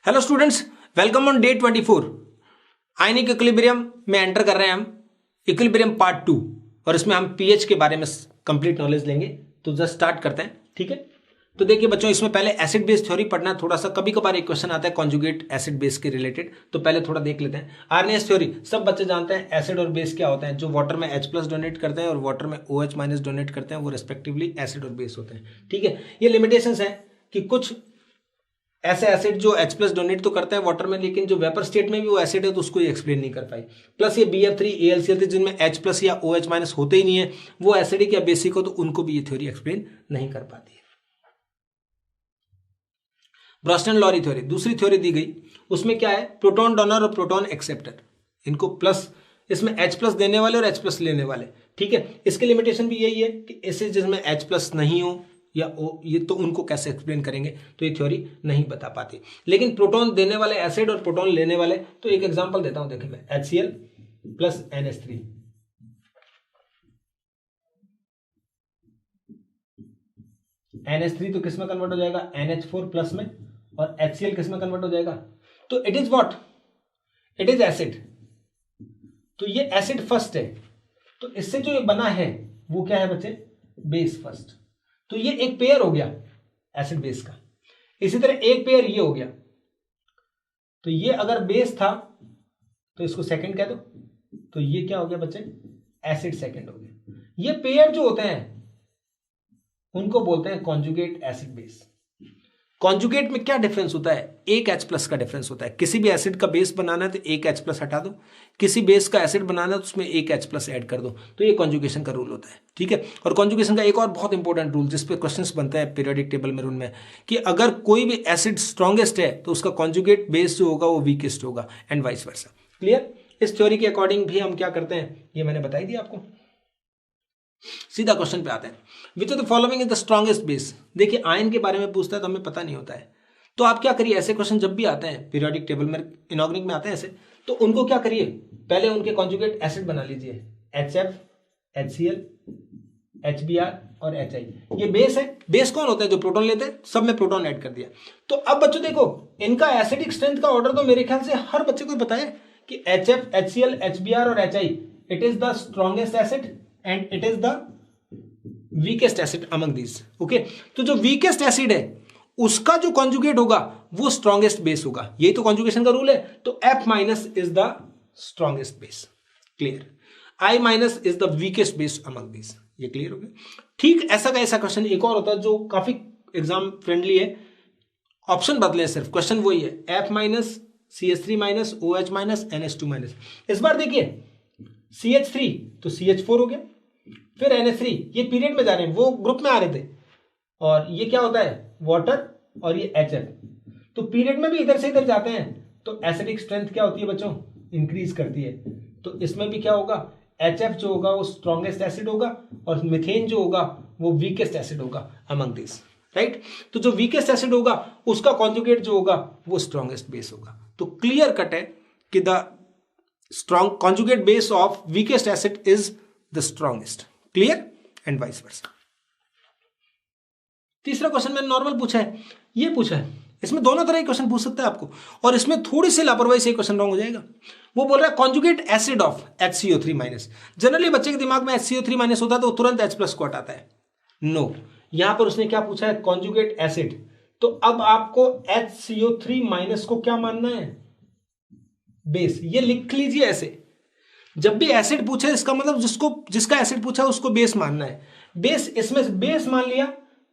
Hello students, welcome on day 24। Ionic equilibrium में enter कर रहे हैं हम इक्विलिब्रियम पार्ट 2 और इसमें हम पीएच के बारे में कंप्लीट नॉलेज लेंगे। तो जस्ट स्टार्ट करते हैं, ठीक है। तो देखिए बच्चों, इसमें पहले एसिड बेस थ्योरी पढ़ना है थोड़ा सा। कभी कभार एक क्वेश्चन आता है कॉन्जुगेट एसिड बेस के रिलेटेड, तो पहले थोड़ा देख लेते हैं। आरएनएस थ्योरी सब बच्चे जानते हैं। एसिड और बेस क्या होते हैं? जो वाटर में H+ डोनेट करते हैं और वाटर में OH- डोनेट करते हैं, वो रेस्पेक्टिवली एसिड और बेस होते हैं, ठीक है। ये लिमिटेशंस है कि कुछ ऐसे एसिड जो H+ डोनेट तो करता है वाटर में, लेकिन जो वेपर स्टेट में भी वो एसिड है तो उसको एक्सप्लेन नहीं कर पाई। प्लस ये BF3 AlCl3 जिनमें H+ या OH- होते ही नहीं है, वो एसिडिक या बेसिक हो, तो उनको भी ये थ्योरी एक्सप्लेन नहीं कर पाती है। ब्रोस्टन लॉरी थ्योरी दूसरी थ्योरी दी गई। उसमें क्या है? प्रोटॉन डोनर और प्रोटॉन एक्सेप्टर, इनको प्लस, इसमें H+ देने वाले और H+ लेने वाले, ठीक है। इसकी लिमिटेशन भी यही है कि ऐसे जिसमें H+ नहीं हो या ओ, ये तो उनको कैसे एक्सप्लेन करेंगे, तो ये थ्योरी नहीं बता पाती। लेकिन प्रोटॉन देने वाले एसिड और प्रोटॉन लेने वाले, तो एक एग्जांपल देता हूं, देखिए मैं HCl प्लस NH3, NH3 तो किस में कन्वर्ट हो जाएगा? NH4 प्लस में। और HCl किस में कन्वर्ट हो जाएगा? तो it is what? It is acid. तो ये एसिड फर्स्ट है, तो इससे जो ये बना है वो क्या है बच्चे? Base first. तो ये एक पेयर हो गया एसिड बेस का। इसी तरह एक पेयर ये हो गया, तो ये अगर बेस था तो इसको सेकंड कह दो, तो ये क्या हो गया बच्चे? एसिड सेकंड हो गया। ये पेयर जो होते हैं उनको बोलते हैं कॉन्जुगेट एसिड बेस। कॉन्जुगेट में क्या डिफरेंस होता है? एक H+ का डिफरेंस होता है। किसी भी एसिड का बेस बनाना है तो एक H+ हटा दो, किसी बेस का एसिड बनाना है तो उसमें एक H+ ऐड कर दो। तो ये कॉन्जुगेशन का रूल होता है, ठीक है। और कॉन्जुगेशन का एक और बहुत इंपॉर्टेंट रूल, जिस पे क्वेश्चंस बनते हैं पीरियोडिक टेबल में, उनमें कि अगर कोई भी एसिड स्ट्रॉन्गेस्ट है तो उसका कॉन्जुगेट बेस जो होगा वो वीकेस्ट होगा, एंड वाइस वर्सा। क्लियर? इस थ्योरी के अकॉर्डिंग भी हम क्या करते हैं, ये मैंने बताई दिया आपको। सीधा क्वेश्चन पे आते हैं। Which of the following is the strongest base? देखिए आयन के बारे में पूछता है तो हमें पता नहीं होता है, तो आप क्या करिए, ऐसे क्वेश्चन जब भी आते हैं पीरियोडिक टेबल में, इनऑर्गेनिक में आते हैं ऐसे, तो उनको क्या करिए, पहले उनके कॉन्जुगेट एसिड बना लीजिए। HF, HCl, HBr और HI, ये बेस है। बेस कौन होता है? जो प्रोटॉन लेते हैं, सब में प्रोटॉन ऐड कर दिया। तो अब बच्चों देखो, इनका एसिडिक स्ट्रेंथ का ऑर्डर तो मेरे ख्याल से हर बच्चे को पता है कि HF, HCl, HBr और HI, it is the strongest acid and it is the weakest acid among these, okay. तो जो वीकेस्ट एसिड है उसका जो कॉन्जुगेट होगा वो स्ट्रॉन्गेस्ट बेस होगा। यही तो कॉन्जुगेशन का रूल है। तो F- is the strongest base, clear. I- is the weakest base among these, ये क्लियर हो गया। ठीक ऐसा का ऐसा क्वेश्चन एक और होता है जो काफी एग्जाम फ्रेंडली है। ऑप्शन बदले सिर्फ, क्वेश्चन वही है, F-, CH3-, OH-, NH2-। इस बार देखिए CH3 तो CH4 हो गया, फिर NH3, ये पीरियड में जा रहे हैं, वो ग्रुप में आ रहे थे। और ये क्या होता है? वाटर, और ये HF। तो पीरियड में भी इधर से इधर जाते हैं, तो एसिडिक स्ट्रेंथ क्या होती है बच्चों? इंक्रीज करती है। तो इसमें भी क्या होगा? HF जो होगा वो स्ट्रॉन्गेस्ट एसिड होगा, और मिथेन जो होगा वो वीकेस्ट एसिड होगा अमंग दिस, राइट। तो जो वीकेस्ट एसिड होगा उसका कॉन्जुगेट जो होगा वो स्ट्रॉन्गेस्ट बेस होगा। तो क्लियर कट है कि the strong conjugate base of weakest acid is the strongest, clear, and vice versa. तीसरा क्वेश्चन मैंने नॉर्मल पूछा है, ये पूछा है। इसमें दोनों तरह के क्वेश्चन पूछ सकता है आपको, और इसमें थोड़ी सी लापरवाही से क्वेश्चन रॉन्ग हो जाएगा। वो बोल रहा है conjugate acid of HCO3-। Generally बच्चे के दिमाग में HCO3- होता है तो तुरंत H+ को हटाता है। नो, यहां पर उसने क्या पूछा है? Conjugate acid. तो अब आपको HCO3- को क्या मानना है? बेस। ये लिख लीजिए ऐसे, जब भी एसिड पूछे इसका मतलब जिसका एसिड पूछा उसको बेस मानना है। बेस, इसमें बेस मान लिया,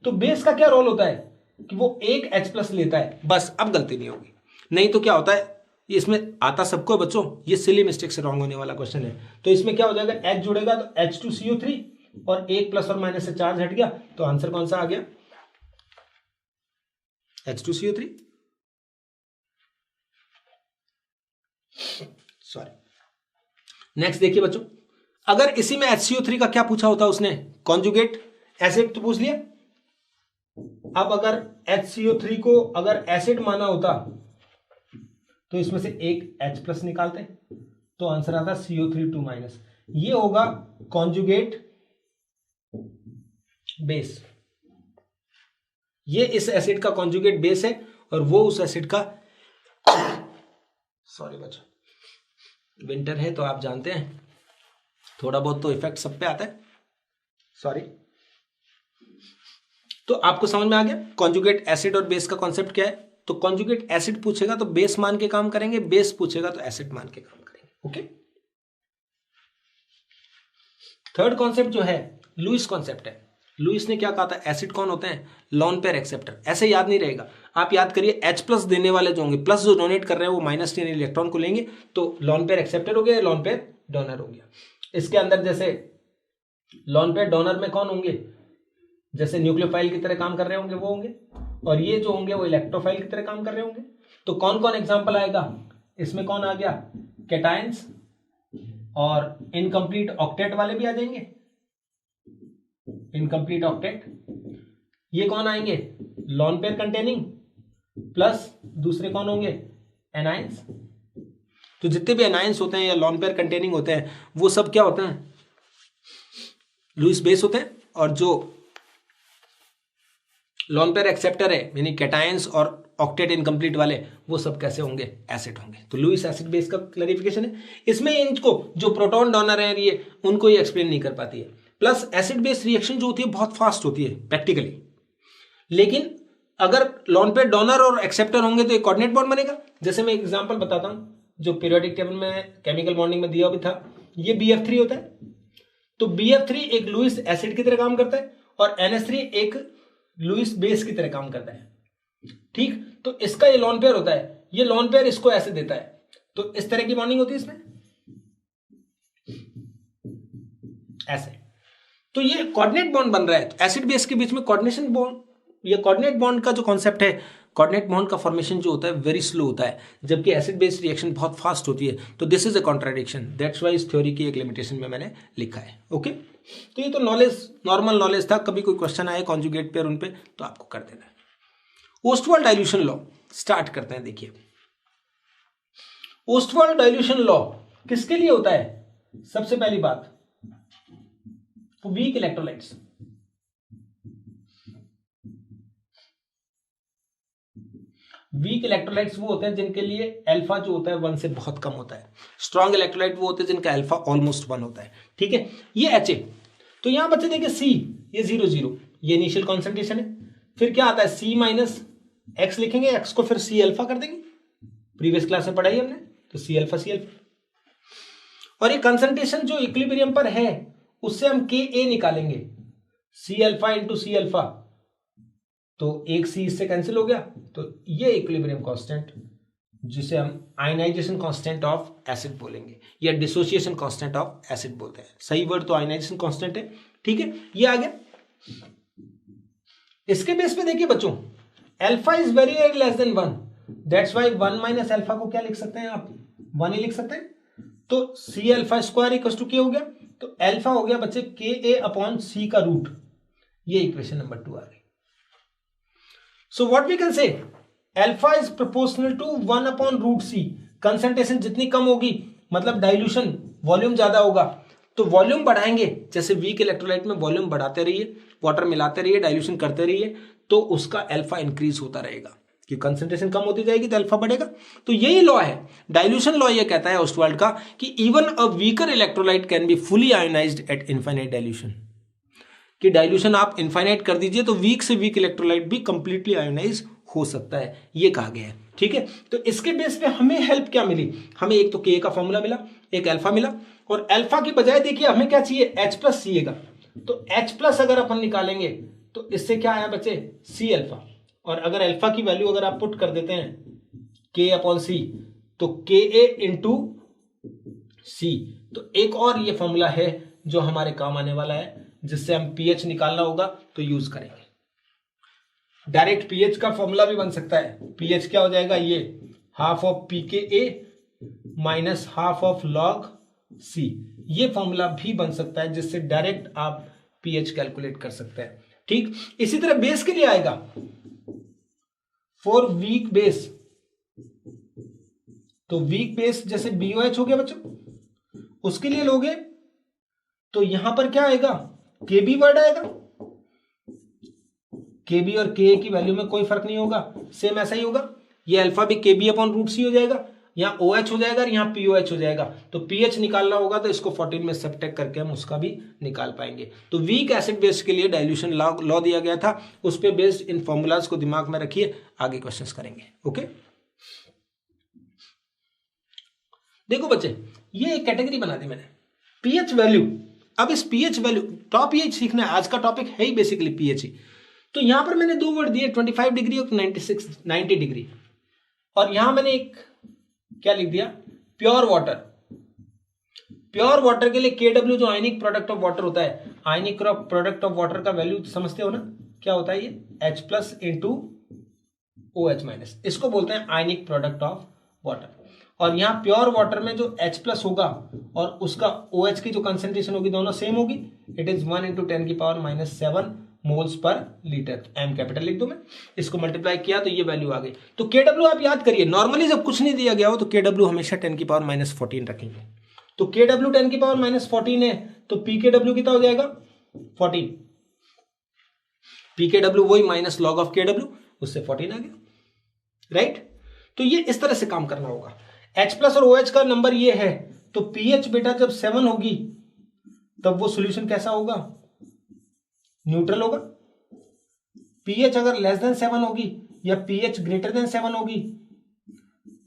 तो बेस का क्या रोल होता है कि वो एक H+ लेता है, बस। अब गलती नहीं होगी। नहीं तो क्या होता है, इसमें आता सबको है बच्चों, ये सिली मिस्टेक से रॉन्ग होने वाला क्वेश्चन है। तो इसमें क्या हो जाएगा? H जुड़ेगा तो H2CO3, और एक प्लस और माइनस से चार्ज हट गया, तो आंसर कौन सा आ गया? H2CO3, sorry. नेक्स्ट देखिए बच्चों, अगर इसी में HCO3 का क्या पूछा होता उसने? कॉन्जुगेट एसिड तो पूछ लिया। अब अगर HCO3 को अगर एसिड माना होता तो इसमें से एक H+ निकालते, तो आंसर आता CO3 2-। ये होगा कॉन्जुगेट बेस। ये इस एसिड का कॉन्जुगेट बेस है और वो उस एसिड का सॉरी बच्चों, विंटर है तो आप जानते हैं थोड़ा बहुत तो इफेक्ट सब पे आता है, सॉरी। तो आपको समझ में आ गया कॉन्जुगेट एसिड और बेस का कॉन्सेप्ट क्या है। तो कॉन्जुगेट एसिड पूछेगा तो बेस मान के काम करेंगे, बेस पूछेगा तो एसिड मान के काम करेंगे। ओके, थर्ड कॉन्सेप्ट जो है लुईस कॉन्सेप्ट है। लुईस ने क्या कहा था, एसिड कौन होते हैं, लोन पेयर एक्सेप्टर। ऐसे याद नहीं रहेगा, आप याद करिए H प्लस देने वाले जो होंगे, प्लस जो डोनेट कर रहे हैं वो माइनस यानी इलेक्ट्रॉन को लेंगे, तो लोन पेयर एक्सेप्टर हो गया, लोन पेयर डोनर हो गया। इसके अंदर जैसे लोन पेयर डोनर में कौन होंगे, जैसे न्यूक्लियोफाइल की तरह काम कर रहे होंगे वो होंगे, और ये जो होंगे वो इलेक्ट्रोफाइल की तरह काम कर रहे होंगे। तो कौन कौन एग्जाम्पल आएगा इसमें, कौन आ गया, कैटायंस और इनकम्प्लीट ऑक्टेट वाले भी आ जाएंगे, इनकम्प्लीट ऑक्टेट। ये कौन आएंगे, लोन पेयर कंटेनिंग, प्लस दूसरे कौन होंगे, एनाइंस। तो जितने भी एनाइंस होते हैं या लोन पेयर कंटेनिंग होते हैं वो सब क्या होते हैं, लुईस बेस होते हैं। और जो लोन पेयर एक्सेप्टर है यानी कैटायंस और ऑक्टेट इनकम्प्लीट वाले, वो सब कैसे होंगे, एसिड होंगे। तो लुईस एसिड बेस का क्लैरिफिकेशन है। इसमें इनको जो प्रोटॉन डोनर है ये उनको ये एक्सप्लेन नहीं कर पाती है। प्लस एसिड बेस रिएक्शन जो होती है बहुत फास्ट होती है प्रैक्टिकली, लेकिन अगर लोन पेयर डोनर और एक्सेप्टर होंगे तो एक कोऑर्डिनेट बॉन्ड बनेगा। जैसे मैं एग्जांपल बताता हूं, जो पीरियोडिक टेबल में केमिकल बॉन्डिंग में दिया भी था, ये BF3 होता है। तो BF3 एक लुईस एसिड की तरह काम करता है और NH3 एक लुईस बेस की तरह काम करता है, ठीक। तो इसका ये लोन पेयर होता है, ये लोन पेयर इसको ऐसे देता है, तो इस तरह की बॉन्डिंग होती है इसमें ऐसे। तो ये कोऑर्डिनेट बॉन्ड बन रहा है। तो एसिड बेस के बीच में कोऑर्डिनेशन बॉन्ड, ये कोऑर्डिनेट बॉन्ड का जो कॉन्सेप्ट है, कोऑर्डिनेट बॉन्ड का फॉर्मेशन जो होता है वेरी स्लो होता है, जबकि एसिड बेस रिएक्शन बहुत फास्ट होती है। तो this is a contradiction, that's why इस थ्योरी की एक लिमिटेशन में मैंने लिखा है। ओके, तो ये तो नॉलेज, नॉर्मल नॉलेज था। कभी कोई क्वेश्चन आए कॉन्जुगेट पेयर उन पे तो आपको कर देना है। ओस्टवाल्ड डाइल्यूशन लॉ स्टार्ट करते हैं। देखिए, ओस्टवाल्ड डाइल्यूशन लॉ किसके लिए होता है, सबसे पहली बात वीक इलेक्ट्रोलाइट्स। वीक इलेक्ट्रोलाइट्स वो होते हैं जिनके लिए अल्फा जो होता है 1 से बहुत कम होता है। स्ट्रॉन्ग इलेक्ट्रोलाइट वो होते हैं जिनका अल्फा ऑलमोस्ट 1 होता है, ठीक है। ये HA, तो यहां बच्चे देखिए C, ये 0 0, ये इनिशियल कॉन्सेंट्रेशन है। फिर क्या आता है, C माइनस एक्स लिखेंगे, एक्स को फिर C अल्फा कर देंगे, प्रीवियस क्लास में पढ़ाई हमने, तो C अल्फा C अल्फा। और ये कंसंट्रेशन जो इक्विलिब्रियम पर है उससे हम Ka निकालेंगे, C alpha into C alpha, तो एक C इससे कैंसिल हो गया, तो ये इक्विलिब्रियम कांस्टेंट जिसे हम आयनाइजेशन कांस्टेंट ऑफ एसिड बोलेंगे या डिसोसिएशन कांस्टेंट ऑफ एसिड बोलते हैं। सही वर्ड तो आयनाइजेशन कांस्टेंट है, ठीक है। ये आ गया। इसके बेस पे देखिए बच्चों, alpha is very very less than 1, that's why 1 minus alpha को क्या लिख सकते हैं आप, 1 ही लिख सकते हैं। तो C alpha square equal to क्या हो गया, तो अल्फा हो गया बच्चे Ka अपॉन C का रूट। ये इक्वेशन नंबर 2 आ गई। So what we can say, alpha is proportional to 1 upon root C। Concentration जितनी कम होगी मतलब डाइल्यूशन वॉल्यूम ज्यादा होगा, तो वॉल्यूम बढ़ाएंगे, जैसे वीक इलेक्ट्रोलाइट में वॉल्यूम बढ़ाते रहिए, वाटर मिलाते रहिए, डाइल्यूशन करते रहिए, तो उसका अल्फा इंक्रीज होता रहेगा, कि कंसंट्रेशन कम होती जाएगी तो अल्फा बढ़ेगा। तो यही लॉ है, डाइल्यूशन लॉ ये कहता है ओस्टवाल्ड का कि even a weaker electrolyte can be fully ionised eight infinite dilution, कि डाइल्यूशन आप इनफाइनाइट कर दीजिए तो वीक से वीक इलेक्ट्रोलाइट भी कंप्लीटली आयोनाइज हो सकता है, ये कहा गया है, ठीक है। तो इसके बेस पे हमें हेल्प क्या मिली, हमें एक तो Ka का फॉर्मूला मिला, एक अल्फा मिला, और अल्फा की बजाय देखिए हमें क्या चाहिए, H प्लस Ca का। तो H प्लस अगर अपन निकालेंगे तो इससे क्या आया बच्चे, C अल्फा, और अगर अल्फा की वैल्यू अगर आप पुट कर देते हैं K अपॉन C, तो Ka इंटू C। तो एक और ये फॉर्मूला है जो हमारे काम आने वाला है, जिससे हम pH निकालना होगा तो यूज करेंगे। डायरेक्ट pH का फॉर्मूला भी बन सकता है। pH क्या हो जाएगा, ये half of pKa minus half of log C, ये फॉर्मूला भी बन सकता है, जिससे डायरेक्ट आप pH कैलकुलेट कर सकते हैं, ठीक। इसी तरह बेस के लिए आएगा, फॉर वीक बेस, तो वीक बेस जैसे BOH हो गया बच्चों, उसके लिए लोगे तो यहां पर क्या आएगा, Kb वर्ड आएगा। Kb और Ka की वैल्यू में कोई फर्क नहीं होगा, सेम ऐसा ही होगा। ये अल्फा भी Kb अपॉन रूट C हो जाएगा। यहाँ OH हो जाएगा और यहाँ POH हो जाएगा। तो pH निकालना होगा तो इसको 14 में सबट्रैक्ट करके हम उसका भी निकाल पाएंगे। तो वीक एसिड बेस के लिए डाइल्यूशन लॉ दिया गया था, उस पर बेस्ड इन फॉर्मूलाज को दिमाग में रखिए, आगे क्वेश्चंस करेंगे। ओके, देखो बच्चे, ये एक कैटेगरी बना दी मैंने, पीएच वैल्यू। अब इस पीएच वैल्यू, टॉप पीएच सीखना है, आज का टॉपिक है ही बेसिकली पीएच ही। तो यहां पर मैंने दो वर्ड दिए, 25 डिग्री और 90 डिग्री, और यहां मैंने एक क्या लिख दिया, प्योर वाटर। प्योर वाटर के लिए KW जो आयनिक प्रोडक्ट ऑफ वाटर होता है, आयनिक प्रोडक्ट ऑफ वाटर का वैल्यू समझते हो ना, क्या होता है ये, H+ इंटू OH-, इसको बोलते हैं आयनिक प्रोडक्ट ऑफ वाटर। और यहाँ प्योर वाटर में जो H+ होगा और उसका OH की जो कंसेंट्रेशन होगी दोनों सेम होगी, it is 1 × 10⁻⁷ moles per litre. M capital लिख दो मैं, इसको मल्टीप्लाई किया तो ये वैल्यू आ गई। तो KW आप याद करिए, नॉर्मली जब कुछ नहीं दिया गया हो तो KW हमेशा 10⁻14 रखेंगे। तो KW 10⁻14 है तो PKW कितना हो जाएगा, 14। PKW वही माइनस लॉग ऑफ KW, उससे 14 आ गया, राइट। तो ये इस तरह से काम करना होगा। H+ और OH का नंबर ये है, तो pH बेटा जब 7 होगी तब वो सॉल्यूशन कैसा होगा, न्यूट्रल होगा। pH अगर <7 होगी या pH <7 होगी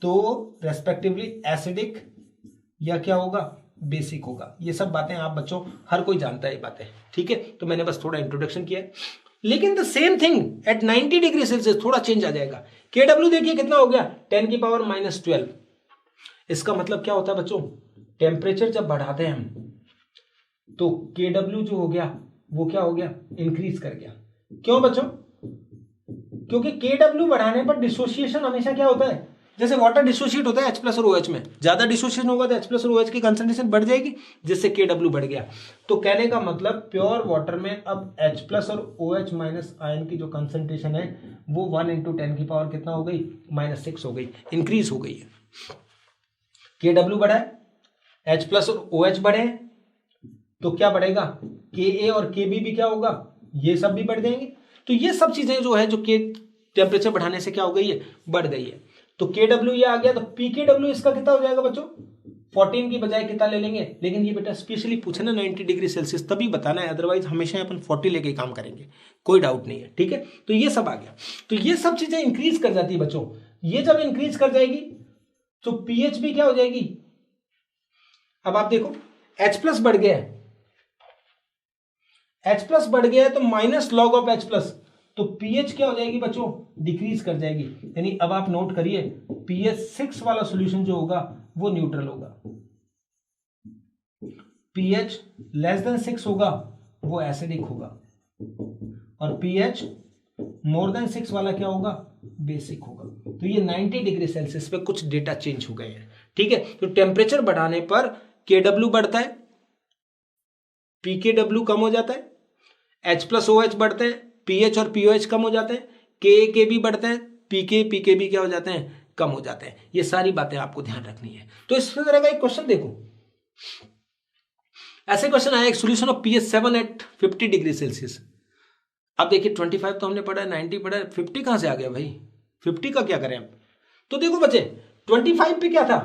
तो रेस्पेक्टिवली एसिडिक या क्या होगा, बेसिक होगा। ये सब बातें आप बच्चों हर कोई जानता है ये बातें, ठीक है। तो मैंने बस थोड़ा इंट्रोडक्शन किया है, लेकिन the same thing at 90 degree Celsius थोड़ा चेंज आ जाएगा। KW देखिए कितना हो गया, 10⁻12। इसका मतलब क्या होता है बच्चों, टेम्परेचर जब बढ़ाते हैं हम तो KW जो हो गया वो क्या हो गया, इंक्रीज कर गया। क्यों बच्चों, क्योंकि KW बढ़ाने पर डिसोसिएशन हमेशा क्या होता है, जैसे वाटर डिसोशिएट होता है H+ और OH में, ज्यादा डिसोसिएशन होगा तो H+ और OH की कंसंट्रेशन बढ़ जाएगी, जिससे KW बढ़ गया। तो कहने का मतलब प्योर वाटर में अब H+ और OH- आयन की जो कंसंट्रेशन है वो 1 × 10⁻, कितना हो गई, -6 हो गई, इंक्रीज हो गई है। KW बढ़ा है, H+ और OH बढ़े, तो क्या बढ़ेगा, Ka और Kb भी क्या होगा, ये सब भी बढ़ जाएंगे। तो ये सब चीजें जो है, जो के टेम्परेचर बढ़ाने से क्या हो गई है, बढ़ गई है। तो KW ये आ गया, तो PKW इसका कितना हो जाएगा बच्चों, 14 की बजाय कितना ले लेंगे। लेकिन ये बेटा स्पेशली पूछे ना 90 डिग्री सेल्सियस तभी बताना है, अदरवाइज हमेशा अपन 40 लेके काम करेंगे, कोई डाउट नहीं है, ठीक है। तो ये सब आ गया, तो ये सब चीजें इंक्रीज कर जाती है बच्चों। ये जब इंक्रीज कर जाएगी तो pH भी क्या हो जाएगी। अब आप देखो H+ बढ़ गया है, H+ बढ़ गया है तो माइनस लॉग ऑफ H+, तो pH क्या हो जाएगी बच्चों, डिक्रीज कर जाएगी। यानी अब आप नोट करिए, pH 6 वाला सॉल्यूशन जो होगा वो न्यूट्रल होगा, pH <6 होगा वो एसिडिक होगा, और pH < 6 वाला क्या होगा, बेसिक होगा। तो ये 90 डिग्री सेल्सियस पे कुछ डेटा चेंज हो गए हैं, ठीक है। तो टेम्परेचर बढ़ाने पर KW बढ़ता है, PKW कम हो जाता है, H+ OH बढ़ते हैं, pH और POH कम हो जाते हैं, Ka भी बढ़ते हैं, PK भी क्या हो जाते हैं, कम हो जाते हैं। ये सारी बातें आपको ध्यान रखनी है। तो इस तरह का एक क्वेश्चन देखो, ऐसे क्वेश्चन आया, एक solution of pH 7 at 50 degree Celsius. अब देखिए 25 तो हमने पढ़ा है, 90 पढ़ा है, 50 कहां से आ गया भाई, 50 का क्या करें अब। तो देखो बच्चे 25 पे क्या था,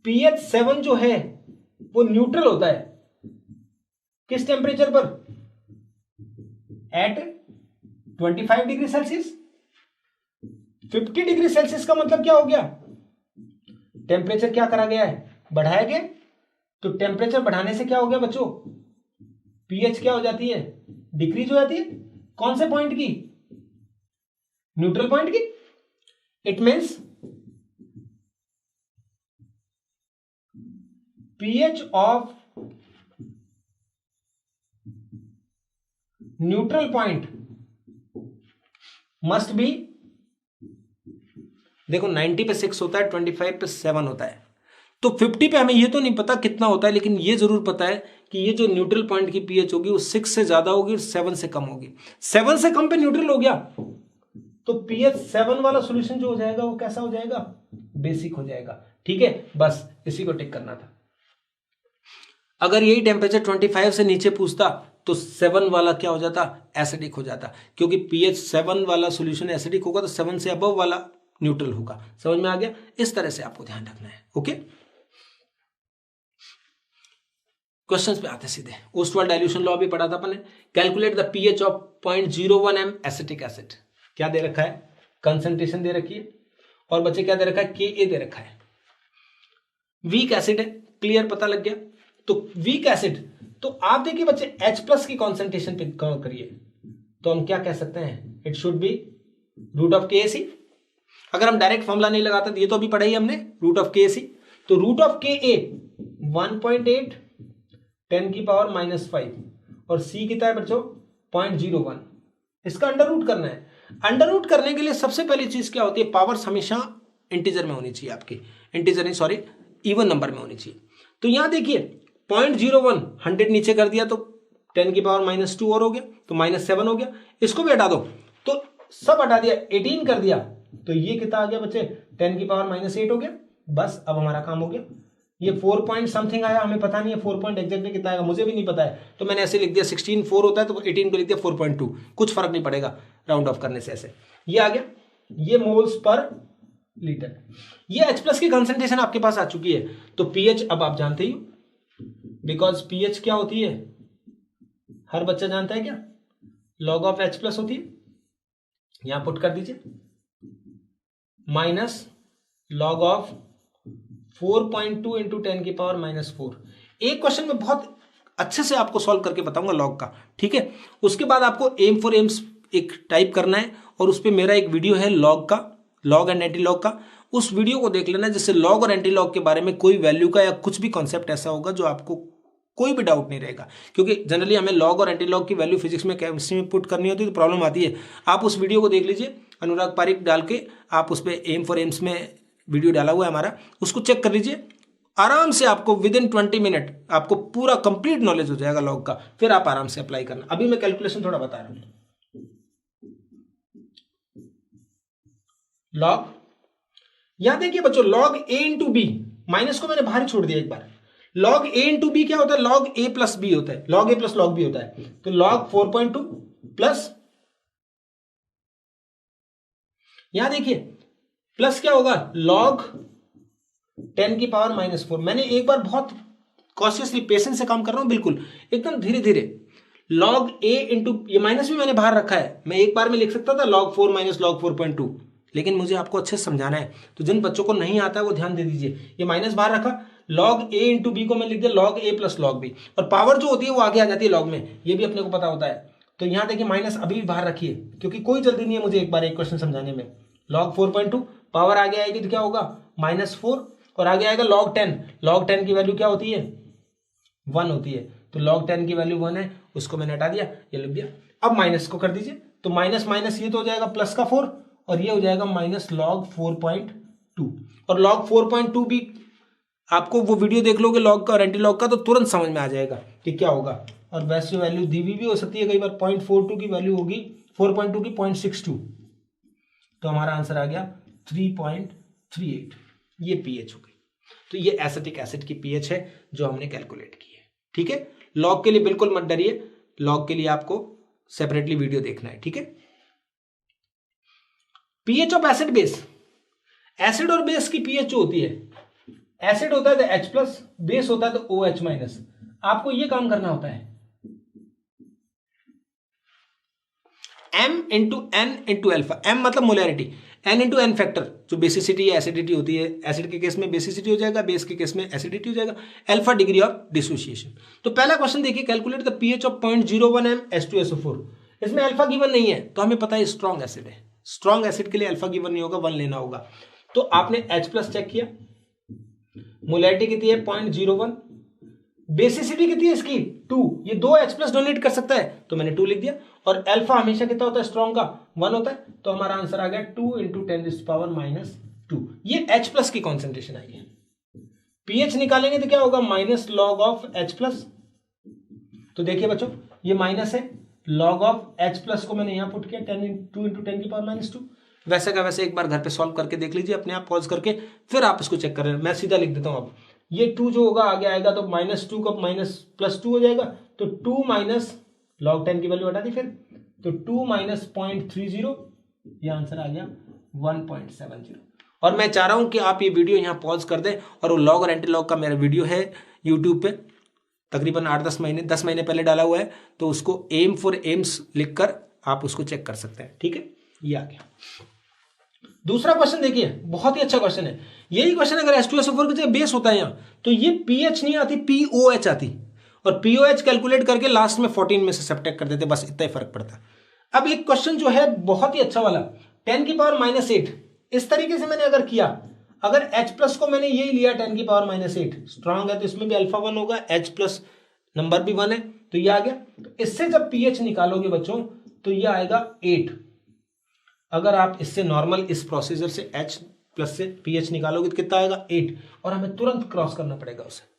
pH 7 जो है वो न्यूट्रल होता है किस टेम्परेचर पर, at 25 degree Celsius. 50 degree Celsius का मतलब क्या हो गया, टेम्परेचर क्या करा गया है, बढ़ाया गया। तो टेम्परेचर बढ़ाने से क्या हो गया बच्चों, pH क्या हो जाती है, डिक्रीज हो जाती है। कौन से पॉइंट की, न्यूट्रल पॉइंट की। It means pH of neutral point must be, देखो 90 पे 6 होता है, 25 पे 7 होता है, तो 50 पे हमें ये तो नहीं पता कितना होता है, लेकिन ये जरूर पता है कि ये जो न्यूट्रल पॉइंट की pH होगी वो 6 से ज्यादा होगी और 7 से कम होगी। 7 से कम पे न्यूट्रल हो गया तो pH 7 वाला सॉल्यूशन जो हो जाएगा वो कैसा हो जाएगा, बेसिक हो जाएगा, ठीक है। बस इसी को टिक करना था। अगर यही टेम्परेचर 25 से नीचे पूछता तो 7 वाला क्या हो जाता, एसिडिक हो जाता, क्योंकि pH 7 वाला सॉल्यूशन एसिडिक होगा तो 7 से अबव वाला न्यूट्रल होगा। समझ में आ गया? इस तरह से आपको ध्यान रखना है। ओके, क्वेश्चंस पे आते सीधे। ओस्टवाल्ड डाइल्यूशन लॉ भी पढ़ा था अपन ने। Calculate the pH of 0.01 m acetic acid. क्या दे रखा है? कंसंट्रेशन दे रखी है, और बच्चे क्या दे रखा है? Ka दे रखा है। वीक एसिड है, क्लियर, पता लग गया। तो वीक एसिड, तो आप देखिए बच्चे H+ की कॉन्सेंट्रेशन पे करिए, तो हम क्या कह सकते हैं? It should be root of KC। अगर हम डायरेक्ट फॉर्मूला नहीं लगाते तो ये तो अभी पढ़ा ही हमने, रूट ऑफ KC। तो रूट ऑफ Ka 1.8 10⁻⁻5 और C कितना है बच्चों? 0.01। इसका अंडर रूट करना है। अंडर रूट करने के लिए सबसे पहली चीज क्या होती है? पावर्स हमेशा इंटीजर में होनी चाहिए आपकी, इंटीजर नहीं सॉरी इवन नंबर में होनी चाहिए। तो यहां देखिए 0.01 100 नीचे कर दिया तो 10⁻⁻2 और हो गया, तो -7 हो गया। इसको भी हटा दो, तो सब हटा दिया, 18 कर दिया, तो ये कितना आ गया बच्चे? 10⁻8 हो गया। बस अब हमारा काम हो गया। ये 4 पॉइंट समथिंग आया, हमें पता नहीं है 4 पॉइंट एग्जैक्टली कितना आएगा, मुझे भी नहीं पता है, तो मैंने ऐसे लिख दिया 16 4 होता है तो 18 को लिख दिया 4.2, कुछ फर्क नहीं पड़ेगा राउंड ऑफ करने से। ऐसे ये आ गया, ये मोल्स पर लीटर। ये H+ की कंसंट्रेशन आपके पास आ चुकी है। तो पीएच अब आप जानते ही हो, बिकॉज पीएच क्या होती है? हर बच्चा जानता है क्या? लॉग ऑफ H+ होती है। यहां पुट कर दीजिए, माइनस लॉग ऑफ 4.2 इंटू 10⁻⁻4। एक क्वेश्चन में बहुत अच्छे से आपको सॉल्व करके बताऊंगा लॉग का, ठीक है? उसके बाद आपको एम फॉर एम्स एक टाइप करना है, और उस पर मेरा एक वीडियो है लॉग का, लॉग एंड एंटी लॉग का। उस वीडियो को देख लेना, जिससे लॉग और एंटी लॉग के बारे में कोई वैल्यू का या कुछ भी कॉन्सेप्ट ऐसा होगा जो आपको कोई भी डाउट नहीं रहेगा। क्योंकि जनरली हमें लॉग और एंटी लॉग की वैल्यू फिजिक्स में, केमिस्ट्री में पुट करनी होती है तो प्रॉब्लम आती है। आप उस वीडियो को देख लीजिए, अनुराग पारिक डाल के आप उस पर एम फॉर एम्स में वीडियो डाला हुआ है हमारा, उसको चेक कर लीजिए। आराम से आपको विद इन 20 मिनट आपको पूरा कंप्लीट नॉलेज हो जाएगा लॉग का, फिर आप आराम से अप्लाई करना। अभी मैं कैलकुलेशन थोड़ा बता रहा हूं। लॉग, यहां देखिए बच्चों, log A into B, minus को मैंने बाहर ही छोड़ दिया एक बार। लॉग A इंटू बी क्या होता है? लॉग A प्लस बी होता है, log A plus log B होता है। तो लॉग 4.2 प्लस, यहां देखिए प्लस क्या होगा? लॉग 10⁻⁻4। मैंने एक बार बहुत कॉशियसली पेशेंस से काम कर रहा हूं, बिल्कुल एकदम धीरे धीरे। लॉग A इंटू, ये माइनस भी मैंने बाहर रखा है, मैं एक बार में लिख सकता था log 4 माइनस log 4.2, लेकिन मुझे आपको अच्छे से समझाना है, तो जिन बच्चों को नहीं आता है वो ध्यान दे दीजिए। ये माइनस बाहर रखा, log A इंटू बी को मैं लिख दिया log A plus log b, और पावर जो होती है वो आगे आ जाती है log में, ये भी अपने को पता होता है। तो यहां देखिए माइनस अभी भी बाहर रखिए, क्योंकि कोई जल्दी नहीं है मुझे एक बार एक क्वेश्चन समझाने में। log 4.2 पावर आगे आएगी तो क्या होगा? -4, और आगे आएगा log 10। log 10 की वैल्यू क्या होती है? 1 होती है। तो log 10 की वैल्यू 1 है, उसको मैंने हटा दिया, ये लिख दिया। अब माइनस को कर दीजिए, तो माइनस माइनस ये तो हो जाएगा प्लस का 4, और ये हो जाएगा माइनस log 4.2। और log 4.2 भी आपको वो वीडियो देख लोगे लॉग का और एंटी लॉग का, तो तुरंत समझ में आ जाएगा कि क्या होगा। और वैसे वैल्यू दी भी हो सकती है, कई बार 0.42 की वैल्यू होगी, 4.2 की 0.62, तो हमारा आंसर आ गया 3.38। ये पीएच हो गई। तो ये एसिटिक एसिड की पीएच है जो हमने कैलकुलेट की है, ठीक है? लॉग के लिए बिल्कुल मत डरिए, लॉग के लिए आपको सेपरेटली वीडियो देखना है, ठीक है? PH of acid base, acid और बेस की पीएच जो होती है, एसिड होता है तो H+, बेस होता है तो OH-। आपको ये काम करना होता है, M into N into alpha. M मतलब molarity, N into N factor, जो बेसिसिटी या एसिडिटी होती है। एसिड के केस में बेसिसिटी हो जाएगा, बेस के केस में एसिडिटी हो जाएगा, अल्फा डिग्री ऑफ डिसोसिएशन। तो पहला क्वेश्चन देखिए, calculate the pH of 0.01 m H2SO4। इसमें अल्फा गिवन नहीं है, तो हमें पता है स्ट्रॉन्ग एसिड है। स्ट्रॉन्ग एसिड के लिए अल्फा गिवन नहीं होगा, 1 लेना होगा। तो आपने H+ चेक किया, मोलैरिटी कितनी है? 0.01, बेसिसिटी कितनी है इसकी? 2, ये 2 H+ डोनेट कर सकता है, तो मैंने 2 लिख दिया। और अल्फा हमेशा कितना होता है स्ट्रॉन्ग का? 1 होता है, तो हमारा आंसर आ गया 2 इंटू 10⁻⁻2। ये H+ की कॉन्सेंट्रेशन आई है। पीएच निकालेंगे तो क्या होगा? Minus log of H+। तो देखिए बच्चों, ये माइनस है, लॉग ऑफ H+ को मैंने यहां पुट किया 2 इंटू 10⁻²। वैसे का वैसे एक बार घर पे सॉल्व करके देख लीजिए अपने आप, पॉज करके, फिर आप इसको चेक करें। मैं सीधा लिख देता हूं। अब ये 2 जो होगा आगे आएगा तो -2 का +2 हो जाएगा, तो 2 माइनस log 10 की वैल्यू हटा दी फिर, तो 2 माइनस 0.30, ये आंसर आ गया 1.70। और मैं चाह रहा हूं कि आप ये वीडियो यहां पॉज कर दें और वो लॉग और एंटी लॉग का मेरा वीडियो है यूट्यूब पे, तकरीबन 8-10 महीने 10 महीने पहले डाला हुआ है, तो उसको एम फॉर एम्स लिखकर आप उसको चेक कर सकते हैं। ठीक है, ये आ गया। दूसरा क्वेश्चन देखिए, बहुत ही अच्छा क्वेश्चन है। यही क्वेश्चन अगर H2SO4 की जगह बेस होता है यहाँ, तो ये पीएच नहीं आती, पीओएच आती, और पीओएच कैलकुलेट करके लास्ट में 14 में से सब्ट्रैक्ट कर देते, बस इतना ही फर्क पड़ता। अब एक क्वेश्चन जो है बहुत ही अच्छा वाला, 10⁻⁸ इस तरीके से मैंने अगर किया, अगर H प्लस को मैंने यही लिया 10⁻⁸, स्ट्रांग है तो इसमें भी अल्फा 1 होगा, H प्लस नंबर भी 1 है, तो ये आ गया। तो इससे जब पीएच निकालोगे बच्चों तो ये आएगा 8। अगर आप इससे नॉर्मल इस प्रोसीजर से H प्लस से पीएच निकालोगे तो कितना आएगा 8, और हमें तुरंत क्रॉस करना पड़ेगा उसे।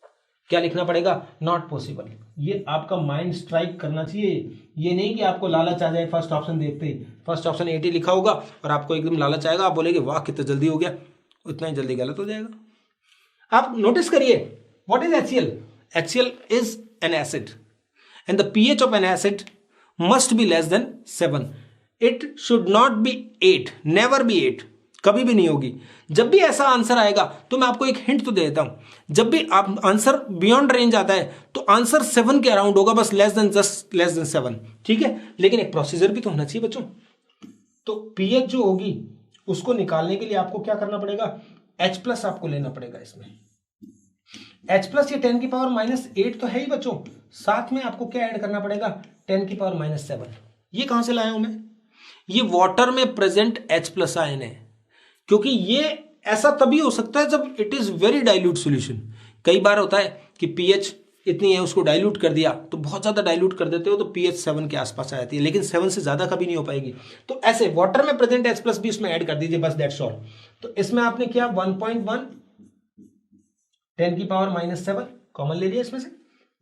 क्या लिखना पड़ेगा? Not possible. ये आपका माइंड स्ट्राइक करना चाहिए, ये नहीं कि आपको लालच आ जाए फर्स्ट ऑप्शन देखते ही, फर्स्ट ऑप्शन 80 लिखा होगा और आपको एकदम लालच आएगा, आप बोलेगे वाह कितना जल्दी हो गया, उतना ही जल्दी गलत हो जाएगा। आप नोटिस करिए, what is HCl? HCl is an acid and the pH of N acid must be less than 7। It should not be 8, never be 8, कभी भी नहीं होगी। जब भी ऐसा आंसर आएगा तो मैं आपको एक हिंट तो दे देता हूं, जब भी आप आंसर बियॉन्ड रेंज आता है तो आंसर 7 के अराउंड होगा, बस लेस देन 7। ठीक है, लेकिन एक प्रोसीजर भी तो होना चाहिए बच्चों। तो पीएच जो होगी उसको निकालने के लिए आपको क्या करना पड़ेगा? H प्लस आपको लेना पड़ेगा। इसमें H प्लस ये 10⁻⁸ तो है ही बच्चों, साथ में आपको क्या ऐड करना पड़ेगा? 10⁻⁷। ये कहां से लाया हूं मैं? ये वाटर में प्रेजेंट H प्लस आयन है, क्योंकि ये ऐसा तभी हो सकता है जब it is very dilute solution. कई बार होता है कि पीएच इतनी है, उसको डाइल्यूट कर दिया, तो बहुत ज्यादा डाइल्यूट कर देते हो तो पीएच 7 के आसपास आ जाती है, लेकिन 7 से ज्यादा कभी नहीं हो पाएगी। तो ऐसे वाटर में प्रेजेंट H प्लस भी इसमें ऐड कर दीजिए, बस दैट्स ऑल। तो इसमें आपने किया 1.1 10⁻⁷ कॉमन ले लिया इसमें से,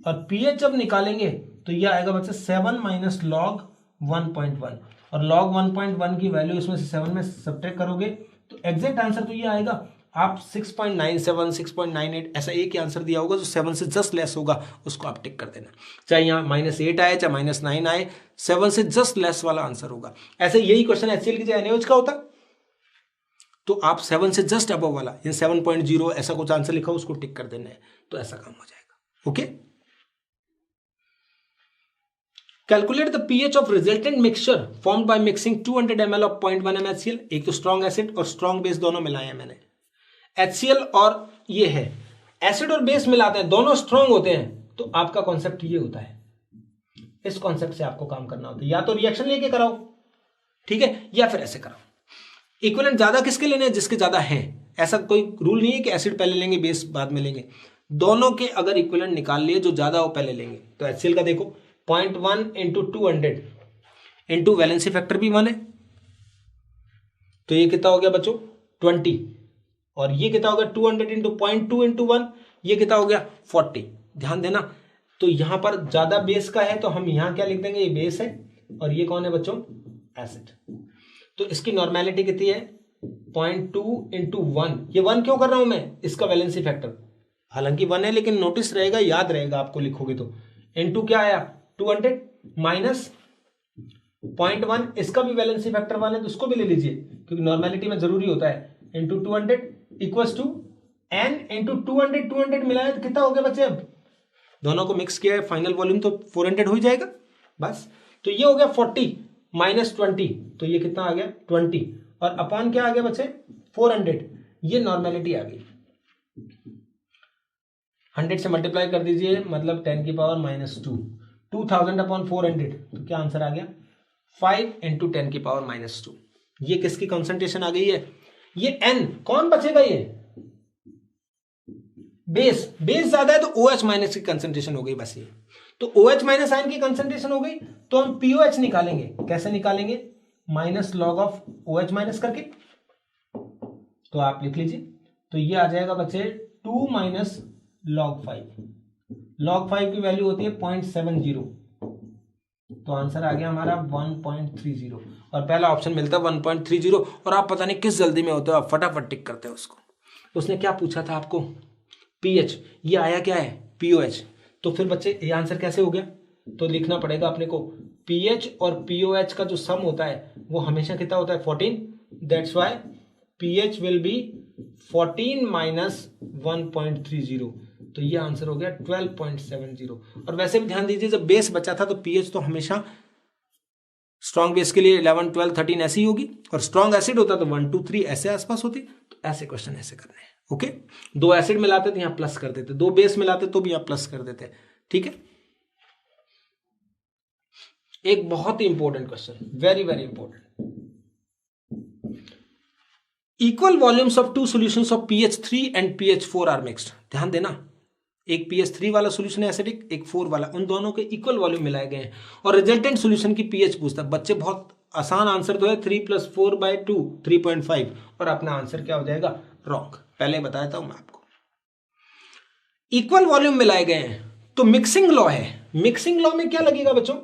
और पीएच जब निकालेंगे तो ये आएगा बच्चे 7 माइनस लॉग 1.1, और लॉग 1.1 की वैल्यू इसमें से 7 में सब्ट्रैक्ट करोगे तो एग्जैक्ट आंसर तो ये आएगा। आप 6.97 6.98 ऐसा एक ही आंसर दिया होगा जो 7 से जस्ट लेस होगा, उसको आप टिक कर देना। चाहे यहाँ -8 आए चाहे -9 आए, 7 से जस्ट लेस वाला आंसर होगा। ऐसे यही क्वेश्चन HCl की जगह NaOH का होता, तो आप 7 से जस्ट अबव वाला या 7.0 ऐसा कुछ आंसर लिखा हो उसको टिक कर देना है, तो ऐसा काम हो जाएगा। Okay, calculate the pH of resultant mixture formed by mixing 200 ml of 0.1 m HCl। एक तो स्ट्रॉन्ग एसिड और स्ट्रॉन्ग बेस दोनों मिलाए हैं मैंने। HCl और ये है एसिड और बेस मिलाते हैं, दोनों स्ट्रॉन्ग होते हैं, तो आपका कॉन्सेप्ट ये होता है, इस कॉन्सेप्ट से आपको काम करना होता है। या तो रिएक्शन लेके कराओ, ठीक है, या फिर ऐसे कराओ। इक्विवेलेंट ज्यादा किसके लेने हैं? जिसके ज्यादा है। ऐसा कोई रूल नहीं है कि एसिड पहले लेंगे बेस बाद में लेंगे, दोनों के अगर इक्विवेलेंट निकाल लिए जो ज्यादा हो पहले लेंगे। तो HCl का देखो 0.1 इंटू 200 इंटू वैलेंसी फैक्टर भी 1 है, तो ये कितना हो गया बच्चों 20, और ये कितना हो गया 200 इंटू 0.2 इंटू 1, ये कितना हो गया 40। ध्यान देना, तो यहां पर ज्यादा बेस का है तो हम यहां क्या लिख देंगे, ये बेस है और ये कौन है बच्चों, एसिड। तो इसकी नॉर्मेलिटी कितनी है 0.2 इंटू 1। ये 1 क्यों कर रहा हूं मैं? इसका वैलेंसी फैक्टर हालांकि 1 है, लेकिन नोटिस रहेगा, याद रहेगा आपको लिखोगे तो। इंटू क्या आया 200 माइनस 0.1, इसका भी वैलेंसी फैक्टर 1 है तो उसको भी ले लीजिए क्योंकि नॉर्मेलिटी में जरूरी होता है। Into 200 equals to n into 200 मिलाया तो कितना हो गया बच्चे? अब दोनों को मिक्स किया है, फाइनल वॉल्यूम तो 400 हो ही जाएगा बस। तो ये हो गया 40 माइनस 20, तो ये कितना आ गया 20, और अपॉन क्या आ गया बच्चे 400, ये नॉर्मेलिटी आ गई। 100 से मल्टीप्लाई कर दीजिए, मतलब 10⁻⁻², 2000 अपॉन 400, तो क्या आंसर आ गया 5 इंटू 10⁻⁻²। ये किसकी कॉन्सेंट्रेशन आ गई है? ये n, कौन बचेगा? ये बेस ज्यादा है तो OH माइनस की कंसेंट्रेशन हो गई बस ये। तो OH माइनस आयन की कंसेंट्रेशन हो गई तो हम POH निकालेंगे। कैसे निकालेंगे? Minus log of OH minus करके। तो आप लिख लीजिए, तो ये आ जाएगा बच्चे 2 माइनस log 5। log 5 की वैल्यू होती है 0.70, तो आंसर आ गया हमारा 1.30, और पहला ऑप्शन मिलता है 1.30। और आप पता नहीं किस जल्दी में होते हो, आप फटाफट टिक करते हो उसको। उसने क्या पूछा था आपको? pH, ये आया क्या है POH। तो फिर बच्चे ये आंसर कैसे हो गया? तो लिखना पड़ेगा अपने को pH और POH का जो सम होता है वो हमेशा कितना होता है 14, that's why pH will be 14 minus 1.30, तो ये आंसर हो गया 12.70। और वैसे भी ध्यान दीजिए जब बेस बचा था तो pH तो हमेशा स्ट्रॉन्ग बेस के लिए 11, 12, 13 ऐसी ही होगी, और स्ट्रॉन्ग एसिड होता तो 1, 2, 3 ऐसे आसपास होती। तो ऐसे क्वेश्चन ऐसे करने हैं। ओके, दो एसिड मिलाते तो यहां प्लस कर देते, दो बेस मिलाते तो भी यहां प्लस कर देते। ठीक है, एक बहुत ही important question, very very important. Equal volumes of two solutions of pH3 and pH4 are mixed. ध्यान देना, एक pH3 वाला सॉल्यूशन है एसिडिक, एक 4 वाला, उन दोनों के इक्वल वॉल्यूम मिलाए गए हैं और रिजल्टेंट सॉल्यूशन की pH पूछता है। बच्चे बहुत आसान आंसर तो है 3 + 4/2 3.5, और अपना आंसर क्या हो जाएगा? रॉन्ग। पहले बताया था मैं आपको। इक्वल वॉल्यूम मिलाए गए हैं तो मिक्सिंग लॉ है। मिक्सिंग लॉ में क्या लगेगा बच्चों?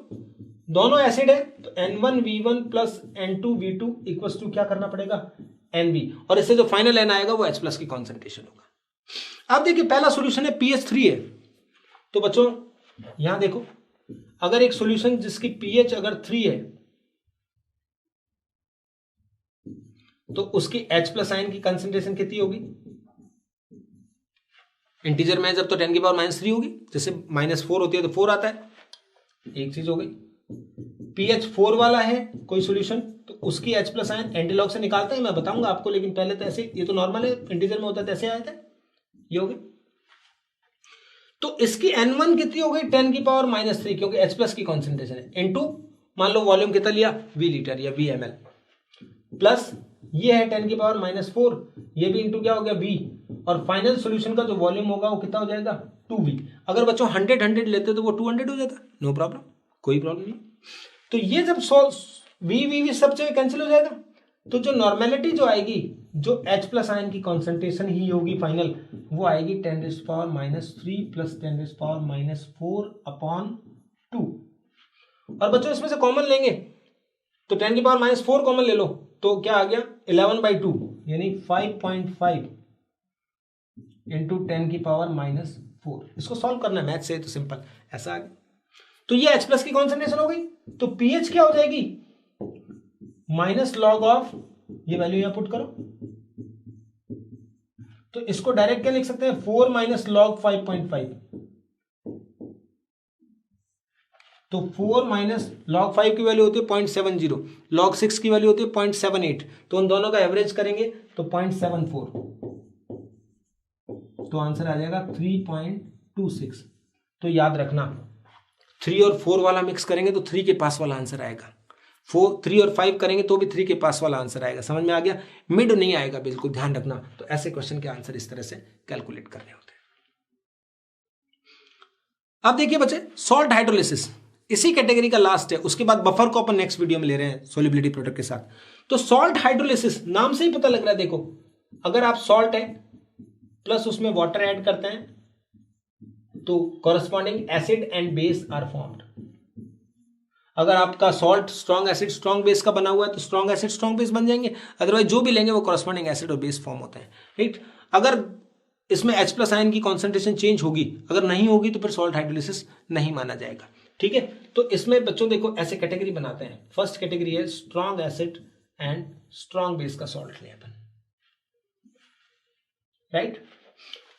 दोनों एसिड है तो N1V1 plus N2V2 equals to क्या करना पड़ेगा? NV, और इससे जो फाइनल N आएगा वो H+ की कॉन्सेंट्रेशन होगा। अब देखिए पहला सॉल्यूशन है pH3 है, तो बच्चों यहां देखो, अगर एक सॉल्यूशन जिसकी pH अगर 3 है तो उसकी H+ आयन की कंसेंट्रेशन कितनी होगी? इंटीजर में जब तो 10⁻³ होगी, जैसे -4 होती है तो 4 आता है। एक चीज हो गई। pH 4 वाला है कोई सॉल्यूशन तो उसकी H+ आयन एंटीलॉग से निकालते हैं, मैं बताऊंगा आपको, लेकिन पहले तो ऐसे, ये तो नॉर्मल है, इंटीजर में होता है तो ऐसे आया था, ये हो गई। तो इसकी N1 कितनी हो गई? 10⁻³ क्योंकि H+ की कॉन्सेंट्रेशन है, इनटू मान लो वॉल्यूम कितना लिया? V लीटर या V ml, प्लस ये है 10⁻⁴, ये भी इंटू क्या हो गया? V, और फाइनल सॉल्यूशन का जो वॉल्यूम होगा वो कितना हो जाएगा? 2V। अगर बच्चों 100 लेते तो वो 200 हो जाता, नो प्रॉब्लम, कोई प्रॉब्लम नहीं। तो ये जब V सब जगह कैंसिल हो जाएगा, तो जो नॉर्मेलिटी जो आएगी, जो H+ आयन की कॉन्सेंट्रेशन ही होगी फाइनल, वो आएगी 10⁻³ प्लस 10⁻⁴/2। और बच्चों इसमें से कॉमन लेंगे तो 10⁻⁴ कॉमन ले लो तो क्या आ गया? 11/2 यानी 5.5 इंटू 10⁻⁴। इसको सॉल्व करना है मैथ से, तो सिंपल ऐसा आ गया। तो ये H+ की कॉन्सेंट्रेशन हो गई, तो pH क्या हो जाएगी? -log ऑफ, ये वैल्यू यहां पुट करो, तो इसको डायरेक्ट क्या लिख सकते हैं? 4 - log 5.5, तो 4 - log 5 की वैल्यू होती है 0.70, log 6 की वैल्यू होती है 0.78, तो उन दोनों का एवरेज करेंगे तो 0.74, तो आंसर आ जाएगा 3.26। तो याद रखना 3 और 4 वाला मिक्स करेंगे तो 3 के पास वाला आंसर आएगा, 3 और 5 करेंगे तो भी 3 के पास वाला आंसर आएगा। समझ में आ गया? मिड नहीं आएगा, बिल्कुल ध्यान रखना। तो ऐसे क्वेश्चन के आंसर इस तरह से कैलकुलेट करने होते हैं। अब देखिए बच्चे, सॉल्ट हाइड्रोलिसिस इसी कैटेगरी का लास्ट है, उसके बाद बफर को अपन नेक्स्ट वीडियो में ले रहे हैं सोलिबिलिटी प्रोडक्ट के साथ। तो सॉल्ट हाइड्रोलिसिस नाम से ही पता लग रहा है, देखो अगर आप सॉल्ट है प्लस उसमें वाटर ऐड करते हैं तो corresponding acid and base are formed. अगर आपका salt strong acid strong base का बना हुआ है तो स्ट्रॉन्ग एसिड स्ट्रॉन्ग बेस बन जाएंगे, अदरवाइज जो भी लेंगे वो कॉरस्पॉन्डिंग एसिड और बेस फॉर्म होते हैं, राइट। अगर इसमें H+ आयन की कॉन्सेंट्रेशन चेंज होगी, अगर नहीं होगी तो फिर सॉल्ट हाइड्रोलिसिस नहीं माना जाएगा, ठीक है। तो इसमें बच्चों देखो ऐसे कैटेगरी बनाते हैं। फर्स्ट कैटेगरी है strong acid and strong base का सॉल्ट लें अपन, राइट।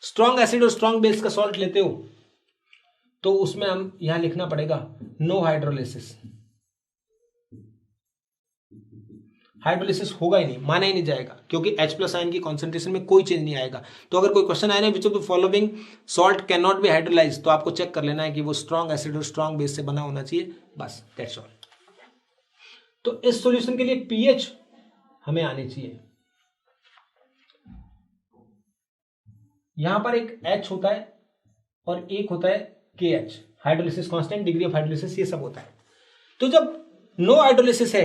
स्ट्रॉन्ग एसिड और स्ट्रॉन्ग बेस का सॉल्ट लेते हो तो उसमें हम यहां लिखना पड़ेगा नो हाइड्रोलिसिस। हाइड्रोलिसिस होगा ही नहीं, माना ही नहीं जाएगा, क्योंकि H+ आयन की कॉन्सेंट्रेशन में कोई चेंज नहीं आएगा। तो अगर कोई क्वेश्चन आए ना which of the following salt can not be hydrolyse, तो आपको चेक कर लेना है कि वो स्ट्रॉन्ग एसिड और स्ट्रॉन्ग बेस से बना होना चाहिए, बस दैट्स ऑल। तो इस सॉल्यूशन के लिए pH हमें आनी चाहिए। यहां पर एक H होता है और एक होता है KH, hydrolysis constant, degree of hydrolysis, ये सब होता है। तो जब नो हाइड्रोलिसिस है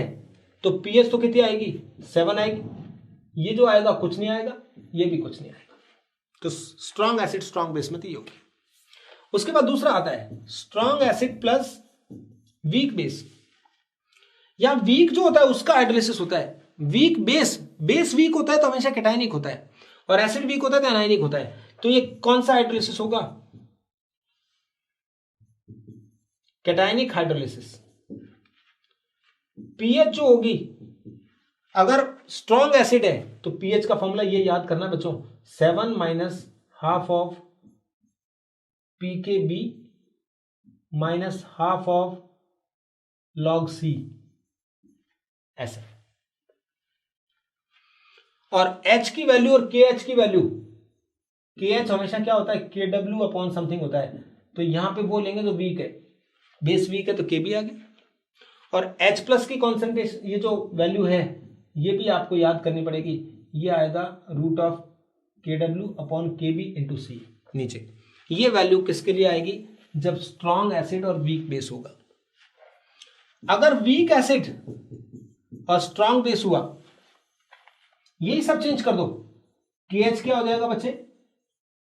तो pH तो कितनी आएगी? 7 आएगी। ये जो आएगा कुछ नहीं आएगा, ये भी कुछ नहीं आएगा। तो स्ट्रॉन्ग एसिड स्ट्रॉन्ग बेस में तो ये होगी। उसके बाद दूसरा आता है strong acid plus weak base. या वीक जो होता है उसका हाइड्रोलिसिस होता है, वीक बेस, बेस वीक होता है तो हमेशा कैटायनिक होता है, और एसिड वीक होता है तो एनायनिक होता है। तो ये कौन सा हाइड्रोलिसिस होगा? Cationic hydrolysis. pH जो होगी अगर स्ट्रॉन्ग एसिड है तो पीएच का फॉर्मूला ये याद करना बच्चों, 7 minus half of P K B minus half of log C, ऐसा। और H की वैल्यू और KH की वैल्यू, KH हमेशा क्या होता है, KW अपॉन समथिंग होता है, तो यहां पे वो लेंगे जो वीक है, बेस वीक है तो KB आ गया। और H प्लस की कॉन्सेंट्रेशन, ये जो वैल्यू है ये भी आपको याद करनी पड़ेगी, ये आएगा root of KW upon KB into C नीचे। ये वैल्यू किसके लिए आएगी, जब स्ट्रॉन्ग एसिड और वीक बेस होगा। अगर वीक एसिड और स्ट्रॉन्ग बेस हुआ, यही सब चेंज कर दो, KH क्या हो जाएगा बच्चे,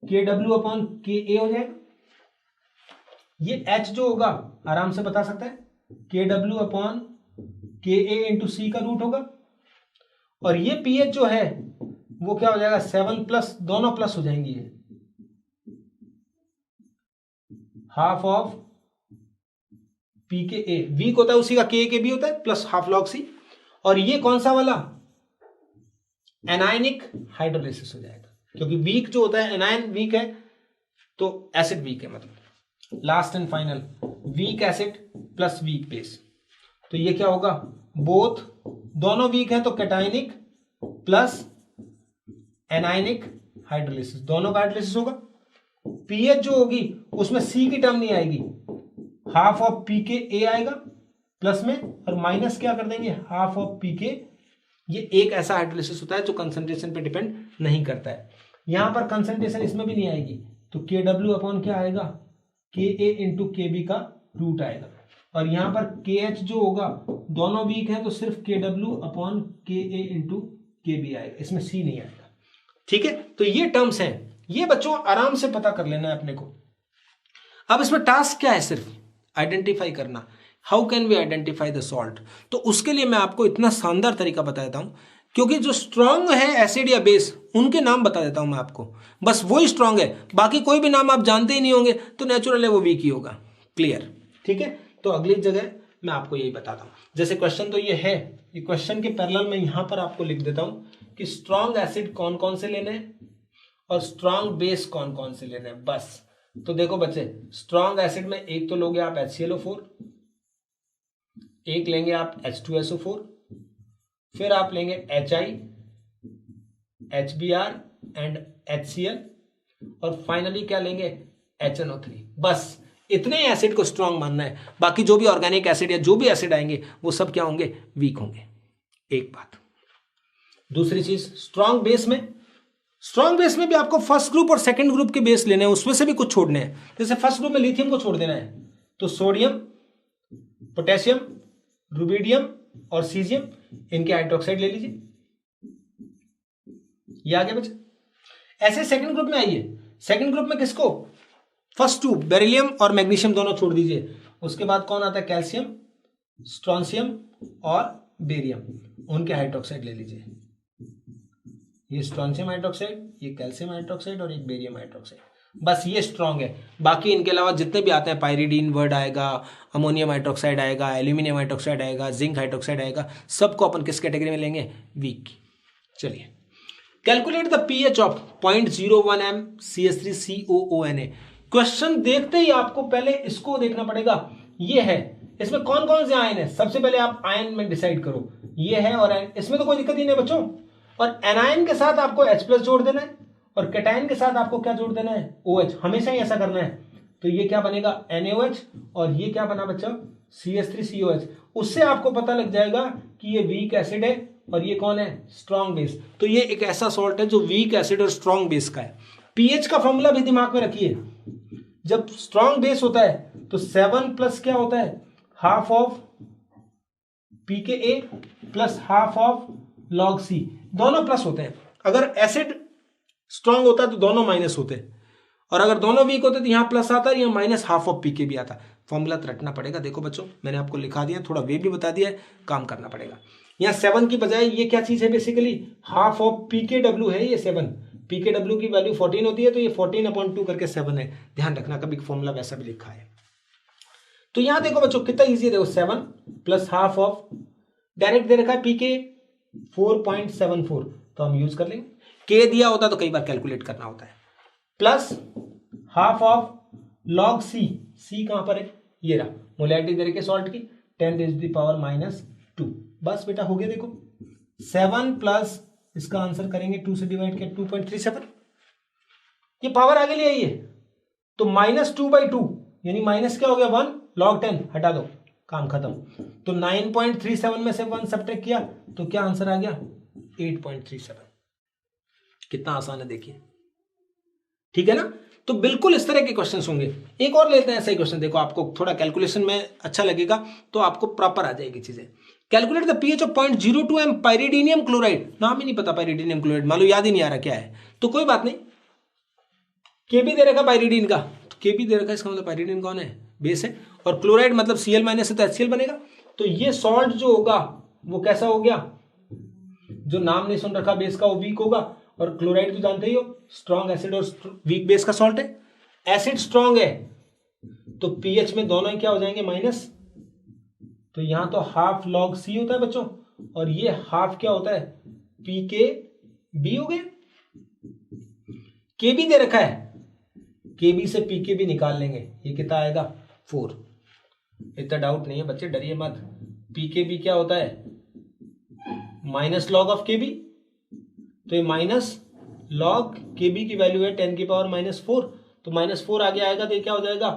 KW अपॉन KA हो जाएगा। ये H जो होगा आराम से बता सकता है, KW अपॉन KA इंटू सी का रूट होगा। और ये पीएच जो है वो क्या हो जाएगा, 7 प्लस, दोनों प्लस हो जाएंगी, ये हाफ ऑफ पी के ए, वीक होता है उसी का के बी होता है, प्लस हाफ लॉग सी। और ये कौन सा वाला, एनायनिक हाइड्रोलिसिस हो जाएगा, क्योंकि वीक जो होता है, एनायन वीक है तो एसिड वीक है, मतलब last and final weak acid plus weak base. तो ये क्या होगा, बोथ, दोनों वीक है तो कैटायनिक प्लस एनायनिक हाइड्रोलिसिस, दोनों का हाइड्रोलिसिस होगा। पीएच जो होगी उसमें सी की टर्म नहीं आएगी, हाफ ऑफ पी के ए आएगा प्लस में, और माइनस क्या कर देंगे, हाफ ऑफ पी के। ये एक ऐसा हाइड्रोलिसिस होता है जो कंसंट्रेशन पे डिपेंड नहीं करता है। यहां पर कंसंट्रेशन इसमें भी नहीं आएगी, तो के डब्ल्यू अपॉन क्या आएगा, के ए इंटू के बी का रूट आएगा। और यहां पर के एच जो होगा, दोनों वीक है तो सिर्फ के डब्ल्यू अपॉन के ए इंटू के बी आएगा, इसमें सी नहीं आएगा। ठीक है, तो ये टर्म्स हैं, ये बच्चों आराम से पता कर लेना है अपने को। अब इसमें टास्क क्या है, सिर्फ आइडेंटिफाई करना, how can we identify the salt. तो उसके लिए मैं आपको इतना शानदार तरीका बता देता हूं, क्योंकि जो स्ट्रांग है एसिड या बेस, उनके नाम बता देता हूं मैं आपको, बस वही स्ट्रांग है, बाकी कोई भी नाम आप जानते ही नहीं होंगे तो नेचुरल है वो वीक ही होगा। क्लियर, ठीक है। तो अगली जगह मैं आपको यही बताता हूं, जैसे क्वेश्चन तो ये है, ये क्वेश्चन के पैरेलल में यहां पर आपको लिख देता हूं कि स्ट्रांग एसिड कौन कौन से लेने हैं और स्ट्रांग बेस कौन कौन से लेने हैं, बस। तो देखो बच्चे, स्ट्रांग एसिड में एक तो लोगे आप HClO4, एक लेंगे आप H2SO4, फिर आप लेंगे HI, HBr एंड HCl, और फाइनली क्या लेंगे, HNO3। बस इतने एसिड को स्ट्रांग मानना है, बाकी जो भी ऑर्गेनिक एसिड या जो भी एसिड आएंगे वो सब क्या होंगे, वीक होंगे। एक बात। दूसरी चीज, स्ट्रांग बेस में, स्ट्रांग बेस में भी आपको फर्स्ट ग्रुप और सेकंड ग्रुप के बेस लेने हैं, उसमें से भी कुछ छोड़ने हैं। जैसे फर्स्ट ग्रुप में लिथियम को छोड़ देना है, तो सोडियम, पोटेशियम, रुबिडियम और सीजियम, इनके हाइड्रोक्साइड ले लीजिए। ये आ गया बच्चे। ऐसे सेकंड ग्रुप में आइए, सेकंड ग्रुप में किसको, फर्स्ट टू बेरिलियम और मैग्नीशियम दोनों छोड़ दीजिए। उसके बाद कौन आता है, कैल्शियम, स्ट्रॉन्सियम और बेरियम, उनके हाइड्रोक्साइड ले लीजिए। ये स्ट्रॉन्सियम हाइड्रोक्साइड, ये कैल्शियम हाइड्रोक्साइड और एक बेरियम हाइड्रोक्साइड, बस ये स्ट्रॉन्ग है। बाकी इनके अलावा जितने भी आते हैं, पायरिडीन वर्ड आएगा, अमोनियम हाइड्रोक्साइड आएगा, एल्यूमिनियम हाइड्रोक्साइड आएगा, जिंक हाइड्रोक्साइड आएगा, सबको अपन किस कैटेगरी में लेंगे, वीक। चलिए, calculate the pH of 0.01 MCH3COONA। Question देखते ही आपको पहले इसको देखना पड़ेगा, ये है, इसमें कौन कौन से आयन है, सबसे पहले आप आयन में डिसाइड करो, ये है और आयन, इसमें तो कोई दिक्कत ही नहीं बच्चों। और एनायन के साथ आपको H+ जोड़ देना है, और कैटायन के साथ आपको क्या जोड़ देना है, OH, हमेशा ही ऐसा करना है। तो ये क्या बनेगा, NaOH, और ये क्या बना बच्चों, CH3COH। उससे आपको पता लग जाएगा कि ये वीक एसिड है और ये कौन है, स्ट्रॉन्ग बेस। तो ये एक ऐसा सॉल्ट है जो वीक एसिड और स्ट्रॉन्ग बेस का है। पीएच का फॉर्मूला भी दिमाग में रखिए, जब स्ट्रॉन्ग बेस होता है तो 7 प्लस क्या होता है, half of pKa plus half of log C, दोनों प्लस होते हैं। अगर एसिड स्ट्रॉन्ग होता है तो दोनों माइनस होते हैं, और अगर दोनों वीक होते तो यहां प्लस आता है, यहां माइनस हाफ ऑफ पीके भी आता। फॉर्मूला तो रटना पड़ेगा। देखो बच्चों, मैंने आपको लिखा दिया, थोड़ा वे भी बता दिया है, काम करना पड़ेगा। यहां 7 की बजाय ये क्या चीज है, बेसिकली हाफ ऑफ PKW है, ये 7, PKW की वैल्यू 14 होती है, तो ये 14/2 करके 7 है। ध्यान रखना, कभी फॉर्मूला वैसा भी लिखा है। तो यहां देखो बच्चों कितना ईजी है, देखो 7 प्लस हाफ ऑफ, डायरेक्ट दे रखा है PK, 4.74, तो हम यूज कर लेंगे। के दिया होता तो कई बार कैलकुलेट करना होता है। प्लस हाफ ऑफ लॉग सी, सी कहां पर है, ये रहा, मोलैरिटी दे रखी सॉल्ट की 10⁻⁻²। बस बेटा हो गया। देखो 7 प्लस इसका आंसर करेंगे 2 से डिवाइड किया 2.37, ये पावर आगे ले आइए तो -2/2 यानी माइनस क्या हो गया 1 log 10, हटा दो, काम खत्म। तो 9.37 में से 1 सब्ट्रैक्ट किया तो क्या आंसर आ गया 8.37। कितना आसान है देखिए, ठीक है ना। तो बिल्कुल इस तरह के क्वेश्चंस होंगे। एक और लेते हैं ऐसा ही क्वेश्चन, देखो आपको थोड़ा कैलकुलेशन में अच्छा लगेगा तो आपको प्रॉपर आ जाएगी चीजें। Calculate the pH of 0.02 m pyridinium chloride, नाम ही नहीं पता पाइरिडिनियम क्लोराइड, मान लो याद ही नहीं आ रहा क्या है, तो कोई बात नहीं। केबी दे रखा पाइरिडीन का, तो केबी दे रखा, इसका मतलब पाइरिडीन कौन है, बेस है, और क्लोराइड मतलब Cl- है तो HCl बनेगा। तो ये सॉल्ट जो होगा वो कैसा हो गया, जो नाम नहीं सुन रखा बेस का वो वीक होगा, और क्लोराइड तो जानते ही हो स्ट्रॉन्ग एसिड और वीक बेस का सॉल्ट है। एसिड स्ट्रॉन्ग है तो पीएच में दोनों ही क्या हो जाएंगे माइनस, तो यहां तो हाफ लॉग सी होता है बच्चों, और ये हाफ क्या होता है पी के बी हो गया। के बी दे रखा है, के बी से पी के बी निकाल लेंगे, ये कितना आएगा 4। इतना डाउट नहीं है बच्चे, डरिए मत। पी के बी क्या होता है माइनस लॉग ऑफ के बी, तो ये माइनस लॉग के बी की वैल्यू है 10⁻⁻4, तो -4 आगे आएगा तो ये क्या हो जाएगा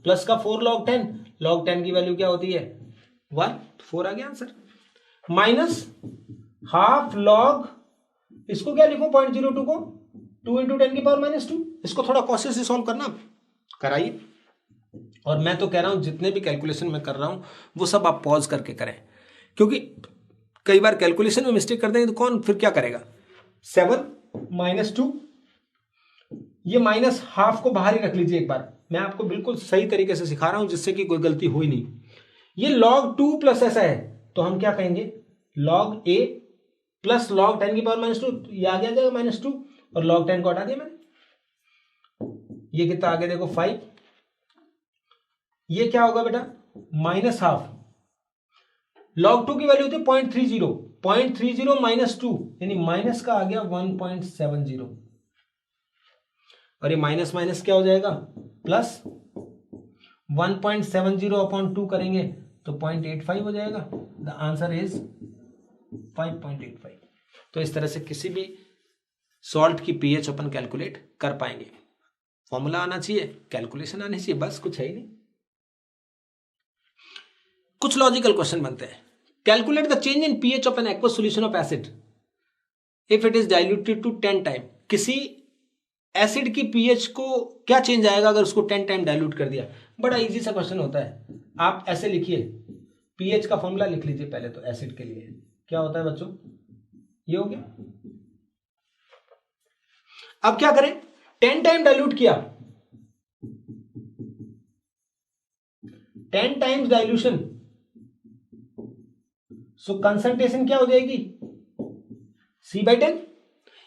प्लस का 4 log 10, log 10 की वैल्यू क्या होती है 1, 4 आ गया आंसर। माइनस हाफ लॉग, इसको क्या लिखूं 0.02 को 2 × 10⁻², इसको थोड़ा कॉन्शियस से सॉल्व करना, कराइए। और मैं तो कह रहा हूं जितने भी कैलकुलेशन मैं कर रहा हूं वो सब आप पॉज करके करें, क्योंकि कई बार कैलकुलेशन में मिस्टेक कर देंगे तो कौन फिर क्या करेगा। 7 - 2, ये माइनस हाफ को बाहर ही रख लीजिए एक बार, मैं आपको बिल्कुल सही तरीके से सिखा रहा हूं जिससे कि कोई गलती हो ही नहीं। ये log 2 प्लस ऐसा है तो हम क्या कहेंगे log a प्लस log 10⁻², ये आ गया जाएगा -2, और log 10 को हटा दिया मैंने, ये कितना आ गया देखो 5। ये क्या होगा बेटा माइनस हाफ, log 2 की वैल्यू होती है 0.30, 0.30 - 2 यानी माइनस का आ गया 1.70, और ये माइनस माइनस क्या हो जाएगा प्लस, 1.70/2 करेंगे तो 0.85 हो जाएगा। The answer is 5.85। तो इस तरह से किसी भी सॉल्ट की पीएच अपन कैलकुलेट कर पाएंगे। फॉर्मूला आना चाहिए, कैलकुलेशन आनी चाहिए, बस कुछ है ही नहीं। कुछ लॉजिकल क्वेश्चन बनते हैं। Calculate the change in pH of an aqueous solution of acid if it is diluted to 10 time. किसी एसिड की पीएच को क्या चेंज आएगा अगर उसको 10 टाइम डाइल्यूट कर दिया। बड़ा इजी सा क्वेश्चन होता है, आप ऐसे लिखिए, पीएच का फॉर्मूला लिख लीजिए पहले तो एसिड के लिए क्या होता है बच्चों, ये हो गया। अब क्या करें 10 टाइम डाइल्यूट किया, 10 टाइम्स डाइल्यूशन, सो कंसंट्रेशन क्या हो जाएगी C/10,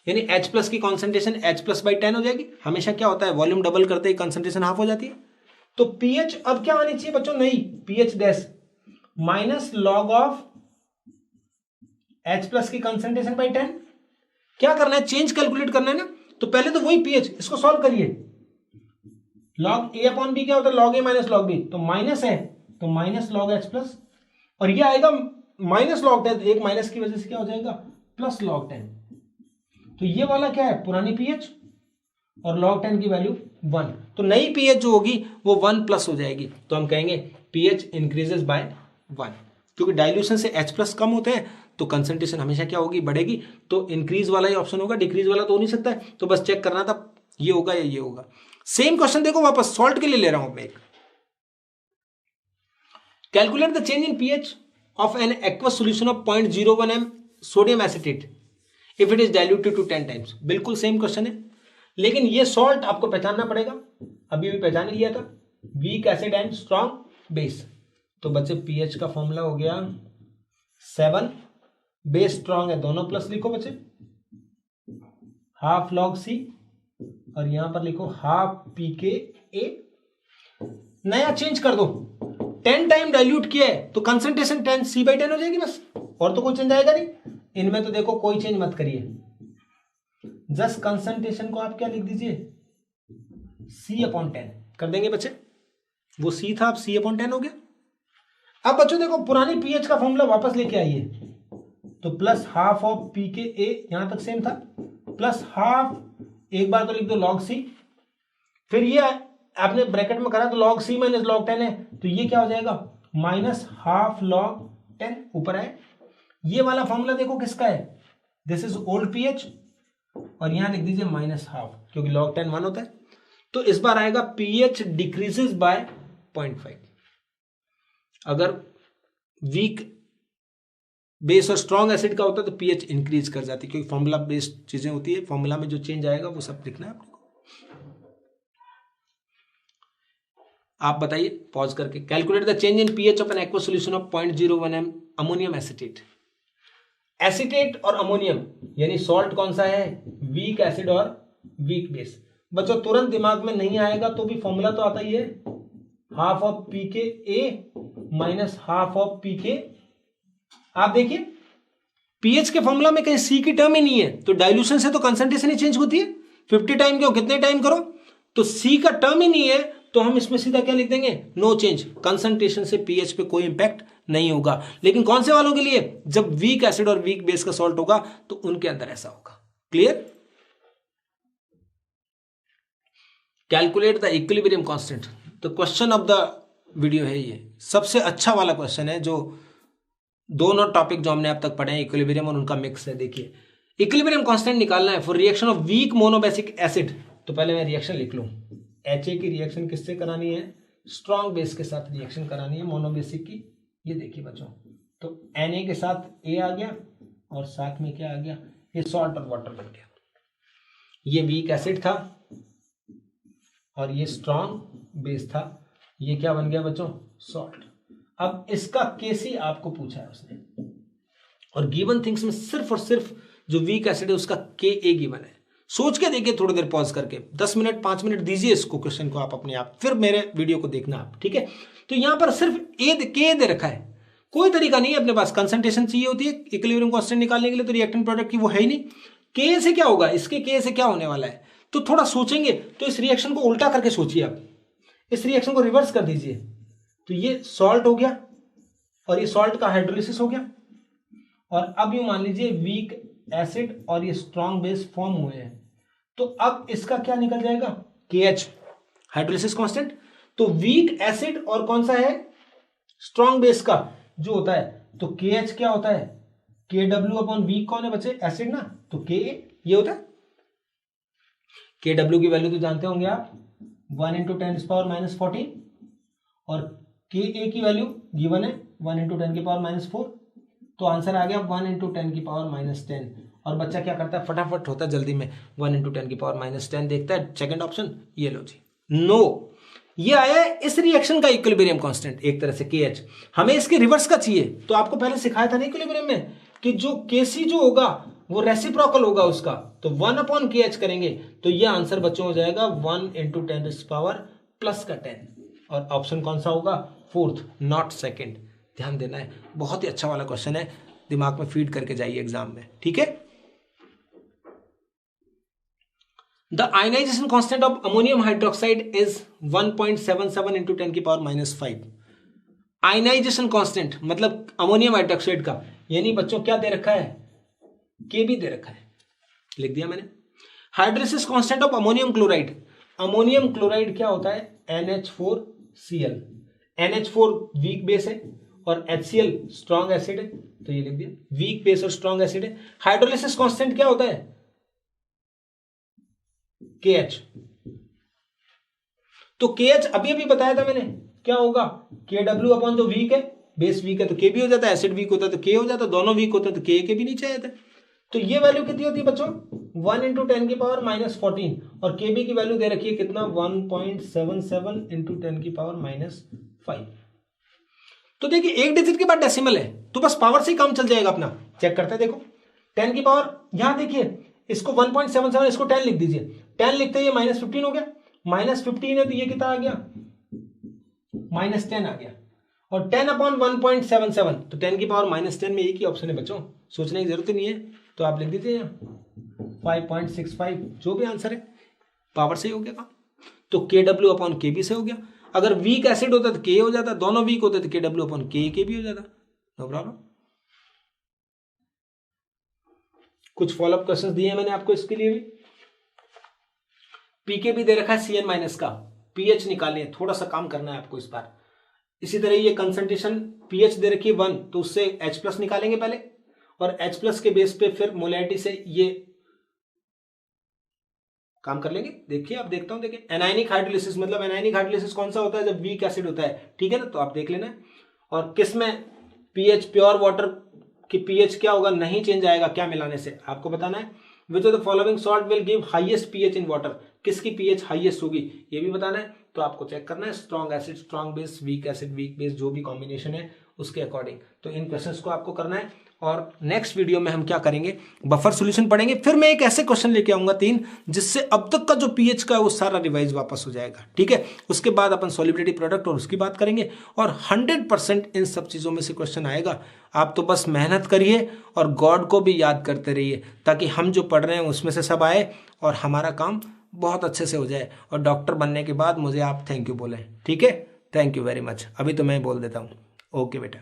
यानी H+ की कॉन्सेंट्रेशन H+/10 हो जाएगी। हमेशा क्या होता है वॉल्यूम डबल करते ही कंसंट्रेशन हाफ हो जाती है। तो पीएच अब क्या आनी चाहिए बच्चों, नहीं pH dash minus log of H+ की कंसंट्रेशन बाई 10। क्या करना है चेंज कैलकुलेट करना है ना, तो पहले तो वही पीएच, इसको सॉल्व करिए। log A/B क्या होता है log A - log B, तो माइनस है तो माइनस log H+, और ये आएगा माइनस log 10, एक माइनस की वजह से क्या हो जाएगा प्लस log 10। तो ये वाला क्या है पुरानी पीएच, और log 10 की वैल्यू 1, तो नई पीएच जो होगी वो 1+ हो जाएगी। तो हम कहेंगे पीएच इंक्रीजेस बाय 1, क्योंकि डाइल्यूशन से H+ कम होते हैं तो कंसंट्रेशन हमेशा क्या होगी बढ़ेगी। तो इंक्रीज वाला ही ऑप्शन होगा, डिक्रीज वाला तो हो नहीं सकता है। तो बस चेक करना था ये होगा या ये होगा। सेम क्वेश्चन देखो वापस सॉल्ट के लिए ले रहा हूं मैं एक। Calculate the change in pH of an aqueous solution of 0.01 m sodium acetate if it is diluted to 10 times. बिल्कुल सेम क्वेश्चन है, लेकिन ये सॉल्ट आपको पहचानना पड़ेगा, अभी भी पहचान लिया था, weak acid and strong base. तो बच्चे पीएच का फॉर्मूला हो गया 7, बेस स्ट्रॉन्ग है दोनों प्लस लिखो बच्चे, हाफ log C, और यहां पर लिखो हाफ pKa। नया चेंज कर दो, 10 टाइम डाइल्यूट किया है तो कंसंट्रेशन 10 C/10 हो जाएगी बस, और तो कोई चेंज आएगा नहीं। इनमें तो देखो कोई चेंज मत करिए, जस्ट कंसंट्रेशन को आप क्या लिख दीजिए, C/10 कर देंगे बच्चे। वो C था, अब C/10 हो गया। अब बच्चों देखो पुरानी पीएच का फॉर्मूला वापस लेके आइए, तो प्लस हाफ ऑफ पी के ए, यहां तक सेम था, प्लस हाफ, एक बार तो लिख दो log C, फिर ये आपने ब्रैकेट में करा तो log C माइनस log 10 है, तो ये क्या हो जाएगा, माइनस हाफ log 10 ऊपर है। ये वाला फॉर्मूला देखो किसका है, दिस इज ओल्ड पीएच, और यहां लिख दीजिए माइनस हाफ, क्योंकि log 10 1 होता है। तो इस बार आएगा पीएच डिक्रीजेस बाय 0.5। अगर वीक बेस और स्ट्रॉन्ग एसिड का होता है तो पीएच इंक्रीज कर जाती है, क्योंकि फॉर्मूला बेस्ड चीजें होती है, फॉर्मूला में जो चेंज आएगा वो सब लिखना है आपको। आप बताइए पॉज करके, calculate the change in pH of N aqua solution of 0.01 m ammonium acetate. Acetate और अमोनियम यानी सॉल्ट कौन सा है, वीक एसिड और वीक बेस। बच्चों तुरंत दिमाग में नहीं आएगा तो भी फॉर्मूला तो आता ही है, हाफ ऑफ पी के ए माइनस हाफ ऑफ पी के। आप देखिए पीएच के फॉर्मूला में कहीं सी की टर्म ही नहीं है, तो डाइल्यूशन से तो कंसंट्रेशन ही चेंज होती है, 50 टाइम क्यों, कितने टाइम करो, तो सी का टर्म ही नहीं है, तो हम इसमें सीधा क्या लिख देंगे, नो चेंज, कंसंट्रेशन से पीएच पे कोई इंपैक्ट नहीं होगा। लेकिन कौन से वालों के लिए, जब वीक एसिड और वीक बेस का सॉल्ट होगा तो उनके अंदर ऐसा होगा। Clear. Calculate the equilibrium constant, तो क्वेश्चन ऑफ द वीडियो है, ये सबसे अच्छा वाला क्वेश्चन है, जो दोनों टॉपिक जो हमने अब तक पढ़े हैं इक्विलिब्रियम और उनका मिक्स है। देखिए इक्विलिब्रियम कांस्टेंट निकालना है for reaction of weak monobasic acid, तो पहले मैं रिएक्शन लिख लूं, HA की रिएक्शन किससे करानी है, स्ट्रॉन्ग बेस के साथ रिएक्शन करानी है मोनोबेसिक की। ये देखिए बच्चों, तो Na के साथ A आ गया और साथ में क्या आ गया, ये सॉल्ट और वाटर बन गया। ये वीक एसिड था और ये स्ट्रॉन्ग बेस था, ये क्या बन गया बच्चों, सॉल्ट। अब इसका केसी आपको पूछा है उसने, और गिवन थिंग्स में सिर्फ और सिर्फ जो वीक एसिड है उसका Ka गिवन है। सोच के देखिए, थोड़ी देर पॉज करके 10 मिनट 5 मिनट दीजिए इसको, क्वेश्चन को आप अपने आप, फिर मेरे वीडियो को देखना आप, ठीक है। तो यहां पर सिर्फ Ka दे रखा है, कोई तरीका नहीं है अपने पास, कंसंट्रेशन चाहिए होती है इक्विलिब्रियम कांस्टेंट निकालने के लिए, तो रिएक्टेंट प्रोडक्ट की वो है ही नहीं। Ka से क्या होगा, इसके Ka से क्या होने वाला है, तो थोड़ा सोचेंगे तो इस रिएक्शन को उल्टा करके सोचिए, आप इस रिएक्शन को रिवर्स कर दीजिए, तो ये सॉल्ट हो गया और ये सॉल्ट का हाइड्रोलिसिस हो गया, और अब यूं मान लीजिए वीक एसिड और ये स्ट्रॉन्ग बेस फॉर्म हुए हैं, तो अब इसका क्या निकल जाएगा, KH हाइड्रोलिसिस कांस्टेंट। तो वीक एसिड और कौन सा है, स्ट्रॉन्ग बेस का जो होता है, तो KH क्या होता है, KW अपॉन वीक कौन है बच्चे, एसिड ना, तो Ka ये होता है। KW की वैल्यू तो जानते होंगे आप, 1 × 10⁻⁻14, और Ka की वैल्यू गिवन है 1 × 10⁻⁻4, तो आंसर आ गया 1 × 10⁻10। और बच्चा क्या करता है, फटाफट होता है जल्दी में, 1 × 10⁻10 देखता है, सेकंड ऑप्शन, ये लो जी, नो, ये आया है इस रिएक्शन का इक्विलिब्रियम कांस्टेंट, एक तरह से KH। हमें इसके रिवर्स का चाहिए, तो आपको पहले सिखाया था ना इक्विलिब्रियम में कि जो Kc जो होगा वो रेसिप्रोकल होगा उसका, तो 1/KH करेंगे, तो ये आंसर बच्चों हो जाएगा 1 × 10⁻+10, और ऑप्शन कौन सा होगा, फोर्थ, नॉट सेकंड। ध्यान देना है, बहुत ही अच्छा वाला क्वेश्चन है, दिमाग में फीड करके जाइए एग्जाम में, ठीक है। The ionization constant of ammonium hydroxide is 1.77 × 10⁻⁵। Ionization constant मतलब अमोनियम हाइड्रोक्साइड का, यानी बच्चों क्या दे रखा है, Kb दे रखा है, लिख दिया मैंने। Hydrolysis constant of ammonium chloride, ammonium chloride क्या होता है, NH4Cl, NH4 वीक बेस है और HCl स्ट्रॉन्ग एसिड है, तो ये लिख दिया, वीक बेस और स्ट्रॉन्ग एसिड है। हाइड्रोलिसिस कांस्टेंट क्या होता है, KH, तो KH अभी अभी बताया था मैंने, क्या होगा, KW अपॉन जो वीक है, बेस वीक है तो Kb हो जाता है, एसिड वीक होता है तो K हो जाता है, दोनों वीक होते हैं तो Ka भी नीचे आ जाता है। तो ये वैल्यू कितनी होती है बच्चों, 1 × 10⁻⁻14, और Kb की वैल्यू दे रखी है कितना, 1.77 × 10⁻⁵। तो देखिए एक डिजिट के बाद डेसिमल है, तो बस पावर से ही काम चल जाएगा अपना। चेक करते हैं, देखो 10 की पावर, यहां देखिए इसको 1.77, इसको 10 लिख दीजिए, 10 लिखते ही -15 हो गया, -15 है तो ये कितना आ गया, -10 आ गया, और 10/1.77, तो 10 की पावर -10 में एक ही ऑप्शन है बच्चों, सोचने की जरूरत ही नहीं है। तो आप लिख दीजिए 5.65, जो भी आंसर है पावर से ही हो गया काम। तो KW/KB से हो गया। अगर वीक एसिड होता तो K हो जाता, दोनों वीक होते तो KW/K भी हो जाता, नो प्रॉब्लम। कुछ फॉलोअप क्वेश्चंस दिए हैं मैंने आपको इसके लिए भी। पीके भी दे रखा है CN- का, पीएच निकालनी है, थोड़ा सा काम करना है आपको इस बार। इसी तरह ये कंसंट्रेशन पीएच दे रखी है 1, तो उससे H+ निकालेंगे पहले, और H+ के बेस पे फिर मोलैरिटी से ये काम कर लेंगे। देखिए आप, देखता हूं, देखिए एनायनिक हाइड्रोलिसिस, मतलब एनायनिक हाइड्रोलिसिस कौन सा होता है, जब वीक एसिड होता है, ठीक है ना, तो आप देख लेना। और किस में पीएच, प्योर वाटर की पीएच क्या होगा, नहीं चेंज आएगा क्या मिलाने से, आपको बताना है। Which of the following salt will give highest pH in water, किसकी पीएच हाईएस्ट होगी ये भी बताना है। तो आपको चेक करना है strong acid strong base, weak acid weak base, जो भी कॉम्बिनेशन है उसके अकॉर्डिंग। तो इन क्वेश्चंस को आपको करना है। और नेक्स्ट वीडियो में हम क्या करेंगे, बफर सॉल्यूशन पढ़ेंगे। फिर मैं एक ऐसे क्वेश्चन लेके आऊंगा 3, जिससे अब तक का जो पीएच का है वो सारा रिवाइज वापस हो जाएगा, ठीक है। उसके बाद अपन सॉल्युबिलिटी प्रोडक्ट और उसकी बात करेंगे, और 100% इन सब चीजों में से क्वेश्चन आएगा। आप तो बस मेहनत करिए और गॉड को भी याद करते रहिए, ताकि हम जो पढ़ रहे हैं उसमें से सब आए और हमारा काम बहुत अच्छे से हो जाए। और डॉक्टर बनने के बाद मुझे आप थैंक यू बोलें, ठीक है। Thank you very much. अभी तो मैं बोल देता हूँ, ओके बेटा।